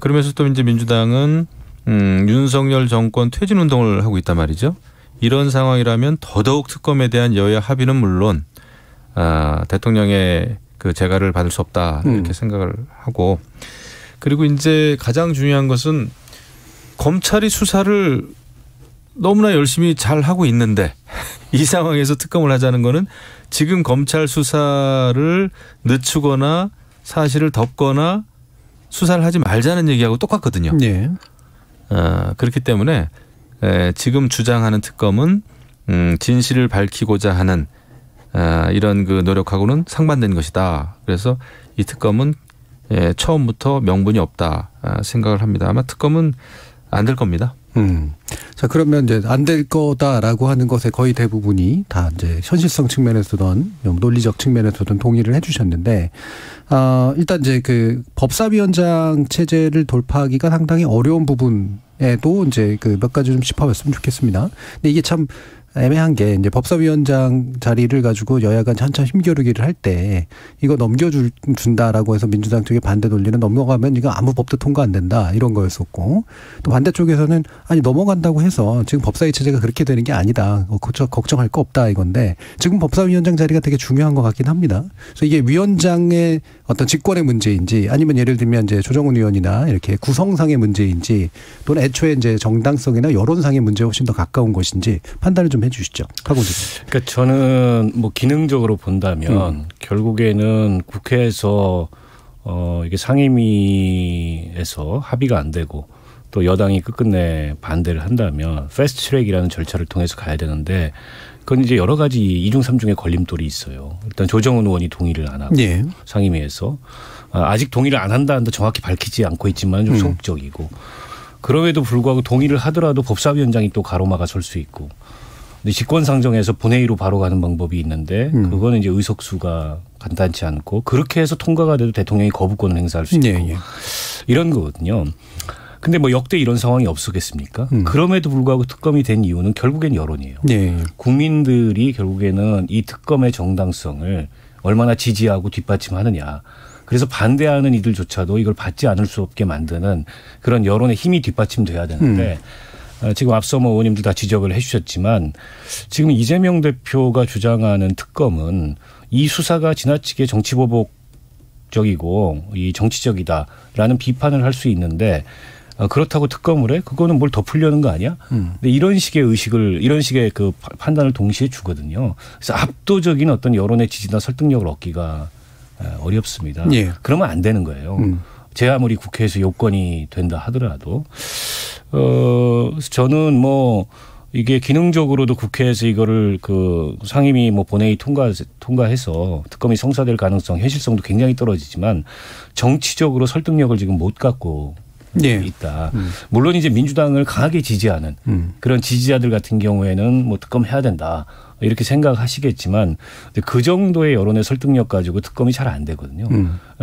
그러면서 또 이제 민주당은 윤석열 정권 퇴진 운동을 하고 있단 말이죠. 이런 상황이라면 더더욱 특검에 대한 여야 합의는 물론 대통령의 그 재가를 받을 수 없다 이렇게 생각을 하고 그리고 이제 가장 중요한 것은 검찰이 수사를 너무나 열심히 잘 하고 있는데 이 상황에서 특검을 하자는 거는 지금 검찰 수사를 늦추거나 사실을 덮거나 수사를 하지 말자는 얘기하고 똑같거든요. 그렇기 때문에 지금 주장하는 특검은 진실을 밝히고자 하는 이런 그 노력하고는 상반된 것이다. 그래서 이 특검은 처음부터 명분이 없다 생각을 합니다. 아마 특검은 안 될 겁니다. 자, 그러면 이제 안 될 거다라고 하는 것의 거의 대부분이 다 이제 현실성 측면에서든 논리적 측면에서든 동의를 해 주셨는데, 일단 이제 그 법사위원장 체제를 돌파하기가 상당히 어려운 부분에도 이제 그 몇 가지 좀 짚어봤으면 좋겠습니다. 근데 이게 참 애매한 게 이제 법사위원장 자리를 가지고 여야가 한참 힘겨루기를 할 때 이거 넘겨준다라고 해서 민주당 쪽에 반대 논리는 넘어가면 이거 아무 법도 통과 안 된다 이런 거였었고 또 반대쪽에서는 아니 넘어간다고 해서 지금 법사위 체제가 그렇게 되는 게 아니다. 걱정할 거 없다 이건데 지금 법사위원장 자리가 되게 중요한 것 같긴 합니다. 그래서 이게 위원장의 어떤 직권의 문제인지 아니면 예를 들면 이제 조정훈 의원이나 이렇게 구성상의 문제인지 또는 애초에 이제 정당성이나 여론상의 문제에 훨씬 더 가까운 것인지 판단을 좀 해주시죠. 그러니까 저는 뭐 기능적으로 본다면 결국에는 국회에서 이게 상임위에서 합의가 안 되고 또 여당이 끝끝내 반대를 한다면 패스트 트랙이라는 절차를 통해서 가야 되는데 그건 이제 여러 가지 이중 삼중의 걸림돌이 있어요. 일단 조정훈 의원이 동의를 안 하고 상임위에서 아직 동의를 안 한다는데 정확히 밝히지 않고 있지만 좀 소극적이고 그럼에도 불구하고 동의를 하더라도 법사위원장이 또 가로막아 설 수 있고 근데 직권상정에서 본회의로 바로 가는 방법이 있는데 그거는 이제 의석수가 간단치 않고 그렇게 해서 통과가 돼도 대통령이 거부권을 행사할 수 있고 이런 거거든요. 근데 뭐 역대 이런 상황이 없었겠습니까? 그럼에도 불구하고 특검이 된 이유는 결국엔 여론이에요. 국민들이 결국에는 이 특검의 정당성을 얼마나 지지하고 뒷받침하느냐. 그래서 반대하는 이들조차도 이걸 받지 않을 수 없게 만드는 그런 여론의 힘이 뒷받침돼야 되는데 지금 앞서 뭐 의원님들 다 지적을 해 주셨지만 지금 이재명 대표가 주장하는 특검은 이 수사가 지나치게 정치보복 공격적이고 이 정치적이다라는 비판을 할 수 있는데 그렇다고 특검을 해? 그거는 뭘 덮으려는 거 아니야? 근데 이런 식의 이런 식의 그 판단을 동시에 주거든요. 그래서 압도적인 어떤 여론의 지지나 설득력을 얻기가 어렵습니다. 예. 그러면 안 되는 거예요. 제 아무리 국회에서 요건이 된다 하더라도 저는 뭐 이게 기능적으로도 국회에서 이거를 그 상임위 뭐 본회의 통과해서 특검이 성사될 가능성, 현실성도 굉장히 떨어지지만 정치적으로 설득력을 지금 못 갖고 있다. 물론 이제 민주당을 강하게 지지하는 그런 지지자들 같은 경우에는 뭐 특검 해야 된다. 이렇게 생각하시겠지만 그 정도의 여론의 설득력 가지고 특검이 잘 안 되거든요.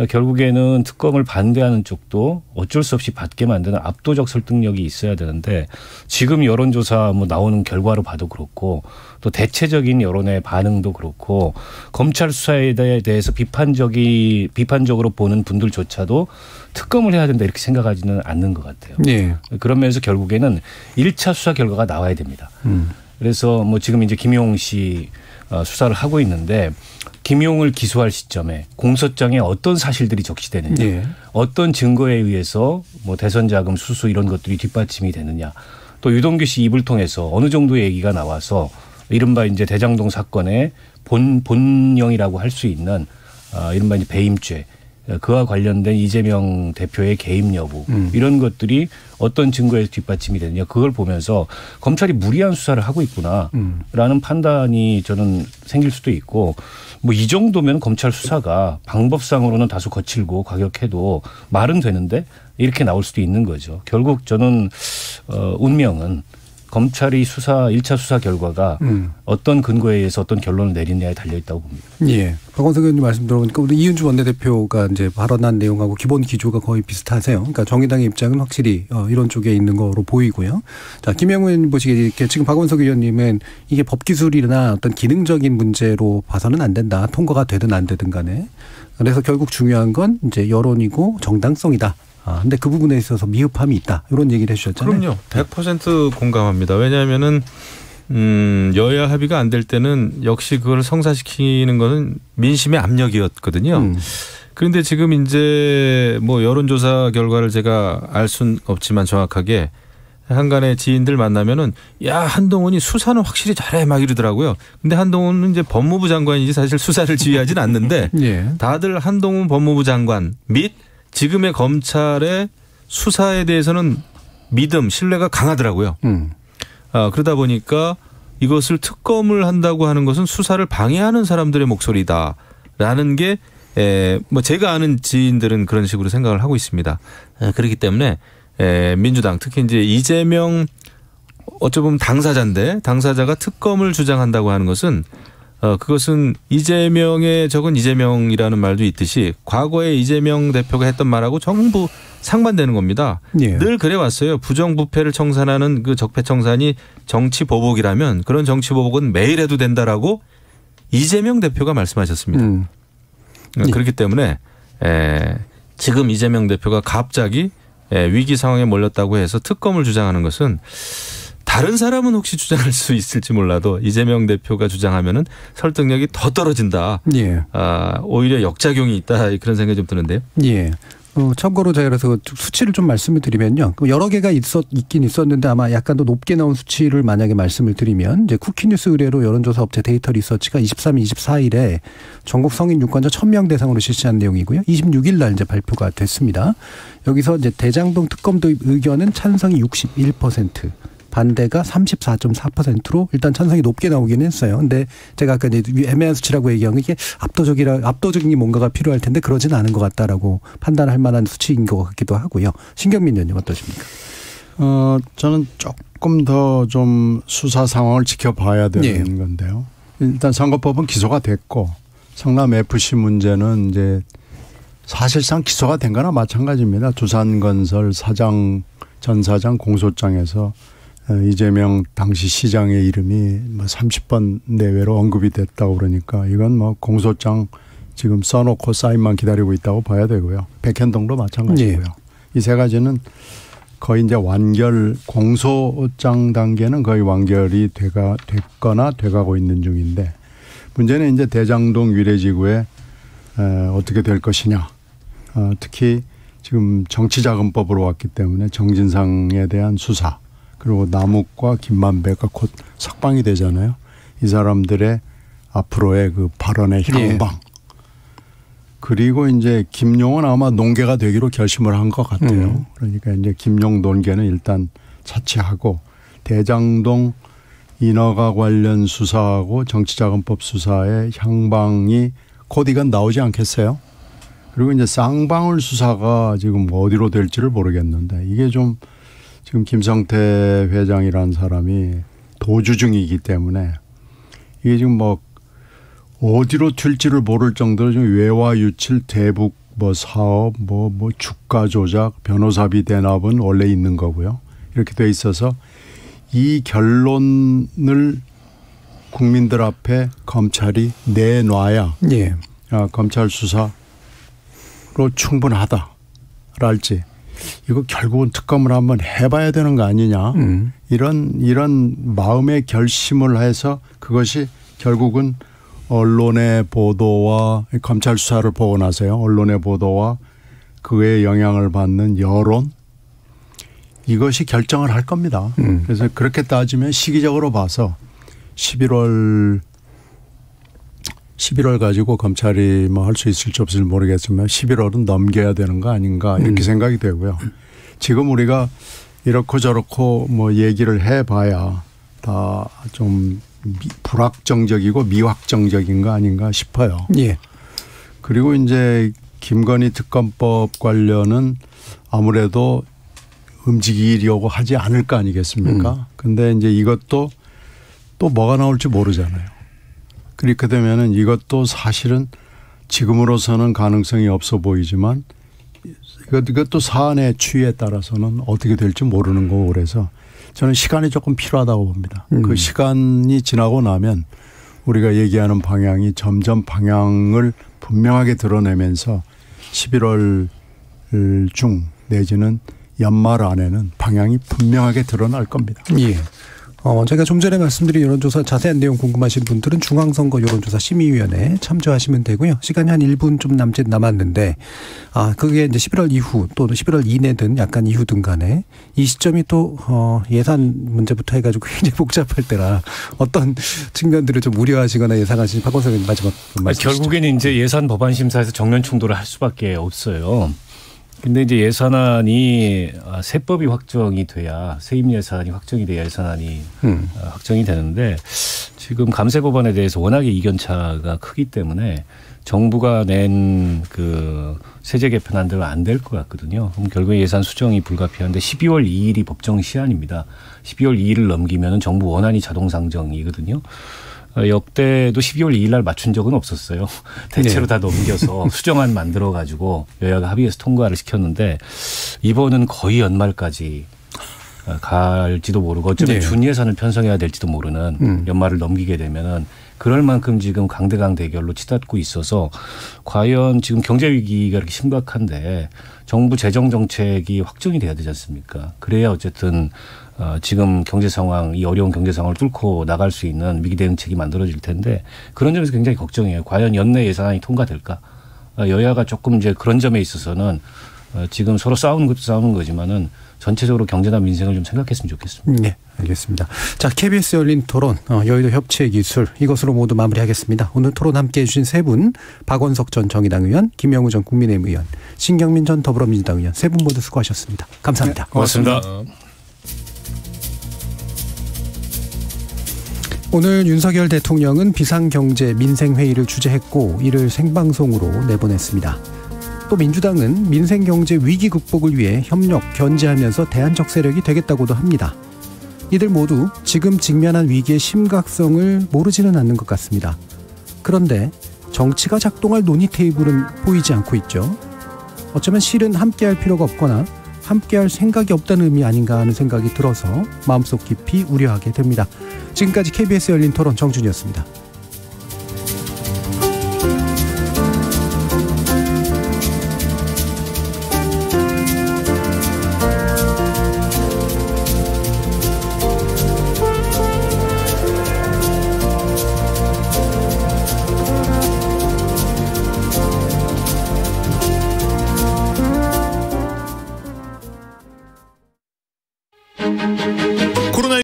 결국에는 특검을 반대하는 쪽도 어쩔 수 없이 받게 만드는 압도적 설득력이 있어야 되는데 지금 여론조사 뭐 나오는 결과로 봐도 그렇고 또 대체적인 여론의 반응도 그렇고 검찰 수사에 대해서 비판적으로 보는 분들조차도 특검을 해야 된다 이렇게 생각하지는 않는 것 같아요. 네. 그런 면에서 결국에는 1차 수사 결과가 나와야 됩니다. 그래서 뭐 지금 이제 김용 씨 수사를 하고 있는데 김용을 기소할 시점에 공소장에 어떤 사실들이 적시되느냐, 네. 어떤 증거에 의해서 뭐 대선 자금 수수 이런 것들이 뒷받침이 되느냐, 또 유동규 씨 입을 통해서 어느 정도의 얘기가 나와서 이른바 이제 대장동 사건의 본령이라고 할 수 있는 이른바 이제 배임죄. 그와 관련된 이재명 대표의 개입 여부 이런 것들이 어떤 증거에 뒷받침이 되느냐 그걸 보면서 검찰이 무리한 수사를 하고 있구나라는 판단이 저는 생길 수도 있고 뭐 이 정도면 검찰 수사가 방법상으로는 다소 거칠고 과격해도 말은 되는데 이렇게 나올 수도 있는 거죠. 결국 저는 운명은 검찰이 1차 수사 결과가 어떤 근거에 의해서 어떤 결론을 내리느냐에 달려있다고 봅니다. 예. 박원석 의원님 말씀 들어보니까 우리 이은주 원내대표가 이제 발언한 내용하고 기본 기조가 거의 비슷하세요. 그러니까 정의당의 입장은 확실히 이런 쪽에 있는 거로 보이고요. 자, 김영우 의원님 보시기에 지금 박원석 의원님은 이게 법기술이나 어떤 기능적인 문제로 봐서는 안 된다. 통과가 되든 안 되든 간에. 그래서 결국 중요한 건 이제 여론이고 정당성이다. 근데 그 부분에 있어서 미흡함이 있다. 이런 얘기를 해주셨잖아요. 그럼요. 100% 공감합니다. 왜냐하면은 여야 합의가 안 될 때는 역시 그걸 성사시키는 것은 민심의 압력이었거든요. 그런데 지금 이제 뭐 여론조사 결과를 제가 알 수는 없지만 정확하게 한간의 지인들 만나면은 야 한동훈이 수사는 확실히 잘해 막 이러더라고요. 근데 한동훈은 이제 법무부 장관이지 사실 수사를 지휘하진 않는데 예. 다들 한동훈 법무부 장관 및 지금의 검찰의 수사에 대해서는 믿음, 신뢰가 강하더라고요. 그러다 보니까 이것을 특검을 한다고 하는 것은 수사를 방해하는 사람들의 목소리다라는 게 뭐 제가 아는 지인들은 그런 식으로 생각을 하고 있습니다. 그렇기 때문에 민주당 특히 이제 이재명 어찌 보면 당사자인데 당사자가 특검을 주장한다고 하는 것은 그것은 이재명의 적은 이재명이라는 말도 있듯이 과거에 이재명 대표가 했던 말하고 전부 상반되는 겁니다. 예. 늘 그래왔어요. 부정부패를 청산하는 그 적폐청산이 정치보복이라면 그런 정치보복은 매일 해도 된다라고 이재명 대표가 말씀하셨습니다. 그렇기 때문에 지금 이재명 대표가 갑자기 위기 상황에 몰렸다고 해서 특검을 주장하는 것은 다른 사람은 혹시 주장할 수 있을지 몰라도 이재명 대표가 주장하면은 설득력이 더 떨어진다. 예. 오히려 역작용이 있다 그런 생각이 좀 드는데요. 예. 참고로 제가 그래서 수치를 좀 말씀을 드리면요. 여러 개가 있긴 있었는데 아마 약간 더 높게 나온 수치를 만약에 말씀을 드리면 이제 쿠키뉴스 의뢰로 여론조사 업체 데이터 리서치가 23일, 24일에 전국 성인 유권자 1000명 대상으로 실시한 내용이고요. 26일 날 이제 발표가 됐습니다. 여기서 이제 대장동 특검 도입 의견은 찬성이 61%. 반대가 34.4%로 일단 찬성이 높게 나오긴 했어요. 근데 제가 아까 이제 애매한 수치라고 얘기한 게 이게 압도적인 뭔가가 필요할 텐데 그러진 않은 것 같다라고 판단할 만한 수치인 것 같기도 하고요. 신경민 의원님 어떠십니까? 저는 조금 더 좀 수사 상황을 지켜봐야 되는 건데요. 일단 선거법은 기소가 됐고 성남 FC 문제는 이제 사실상 기소가 된 거나 마찬가지입니다. 두산건설 전 사장 공소장에서 이재명 당시 시장의 이름이 뭐 30번 내외로 언급이 됐다고 그러니까 이건 뭐 공소장 지금 써놓고 사인만 기다리고 있다고 봐야 되고요. 백현동도 마찬가지고요. 이 세 가지는 거의 이제 완결 공소장 단계는 거의 완결이 됐거나 돼가고 있는 중인데 문제는 이제 대장동 위례지구에 어떻게 될 것이냐 특히 지금 정치자금법으로 왔기 때문에 정진상에 대한 수사 그리고 남욱과 김만배가 곧 석방이 되잖아요. 이 사람들의 앞으로의 그 발언의 향방. 예. 그리고 이제 김용은 아마 논개가 되기로 결심을 한 것 같아요. 그러니까 이제 김용 논개는 일단 차치하고 대장동 인허가 관련 수사하고 정치자금법 수사의 향방이 곧 이건 나오지 않겠어요? 그리고 이제 쌍방울 수사가 지금 어디로 될지를 모르겠는데 이게 좀 지금 김성태 회장이라는 사람이 도주 중이기 때문에 이게 지금 뭐 어디로 튈지를 모를 정도로 지금 외화 유칠 대북 뭐 사업 뭐 주가 조작 변호사비 대납은 원래 있는 거고요. 이렇게 돼 있어서 이 결론을 국민들 앞에 검찰이 내놔야 예. 검찰 수사로 충분하다랄지 이거 결국은 특검을 한번 해봐야 되는 거 아니냐 이런 마음의 결심을 해서 그것이 결국은 언론의 보도와 검찰 수사를 보고 나서요. 언론의 보도와 그에 영향을 받는 여론 이것이 결정을 할 겁니다. 그래서 그렇게 따지면 시기적으로 봐서 11월 가지고 검찰이 뭐 할 수 있을지 없을지 모르겠지만 11월은 넘겨야 되는 거 아닌가 이렇게 생각이 되고요. 지금 우리가 이렇고 저렇고 뭐 얘기를 해봐야 다 좀 불확정적이고 미확정적인 거 아닌가 싶어요. 예. 그리고 이제 김건희 특검법 관련은 아무래도 움직이려고 하지 않을 거 아니겠습니까? 근데 이제 이것도 또 뭐가 나올지 모르잖아요. 그렇게 되면은 이것도 사실은 지금으로서는 가능성이 없어 보이지만 이것도 사안의 추이에 따라서는 어떻게 될지 모르는 거고 그래서 저는 시간이 조금 필요하다고 봅니다. 그 시간이 지나고 나면 우리가 얘기하는 방향이 점점 방향을 분명하게 드러내면서 11월 중 내지는 연말 안에는 방향이 분명하게 드러날 겁니다. 예. 제가 좀 전에 말씀드린 여론조사 자세한 내용 궁금하신 분들은 중앙선거 여론조사 심의위원회에 참조하시면 되고요. 시간이 한 1분 좀 남았는데 그게 이제 11월 이후 또는 11월 이내든 약간 이후든 간에 이 시점이 또 예산 문제부터 해가지고 굉장히 복잡할 때라 어떤 측면들을 좀 우려하시거나 예상하시는 박원석 의원님 마지막 말씀 결국에는 이제 예산 법안 심사에서 정면 충돌을 할 수밖에 없어요. 근데 이제 예산안이 세법이 확정이 돼야 세입 예산이 확정이 돼야 예산안이 확정이 되는데 지금 감세 법안에 대해서 워낙에 이견차가 크기 때문에 정부가 낸 그 세제 개편안대로 안 될 것 같거든요. 그럼 결국에 예산 수정이 불가피한데 12월 2일이 법정 시한입니다. 12월 2일을 넘기면 정부 원안이 자동 상정이거든요. 역대도 12월 2일 날 맞춘 적은 없었어요. 대체로 다 넘겨서 수정안 만들어 가지고 여야가 합의해서 통과를 시켰는데 이번은 거의 연말까지 갈지도 모르고 어쩌면 준 예산을 편성해야 될지도 모르는 연말을 넘기게 되면은 그럴 만큼 지금 강대강 대결로 치닫고 있어서 과연 지금 경제 위기가 이렇게 심각한데 정부 재정 정책이 확정이 돼야 되지 않습니까? 그래야 어쨌든 지금 경제 상황, 이 어려운 경제 상황을 뚫고 나갈 수 있는 위기 대응책이 만들어질 텐데 그런 점에서 굉장히 걱정이에요. 과연 연내 예산안이 통과될까? 여야가 조금 이제 그런 점에 있어서는 지금 서로 싸우는 것도 싸우는 거지만은 전체적으로 경제나 민생을 좀 생각했으면 좋겠습니다. 네, 알겠습니다. 자, KBS 열린 토론, 여의도 협치의 기술 이것으로 모두 마무리하겠습니다. 오늘 토론 함께해 주신 세 분, 박원석 전 정의당 의원, 김영우 전 국민의힘 의원, 신경민 전 더불어민주당 의원 세 분 모두 수고하셨습니다. 감사합니다. 네, 고맙습니다. 오늘 윤석열 대통령은 비상경제 민생회의를 주재했고 이를 생방송으로 내보냈습니다. 또 민주당은 민생경제 위기 극복을 위해 협력, 견제하면서 대안적 세력이 되겠다고도 합니다. 이들 모두 지금 직면한 위기의 심각성을 모르지는 않는 것 같습니다. 그런데 정치가 작동할 논의 테이블은 보이지 않고 있죠. 어쩌면 실은 함께할 필요가 없거나 함께할 생각이 없다는 의미 아닌가 하는 생각이 들어서 마음속 깊이 우려하게 됩니다. 지금까지 KBS 열린 토론 정준이었습니다.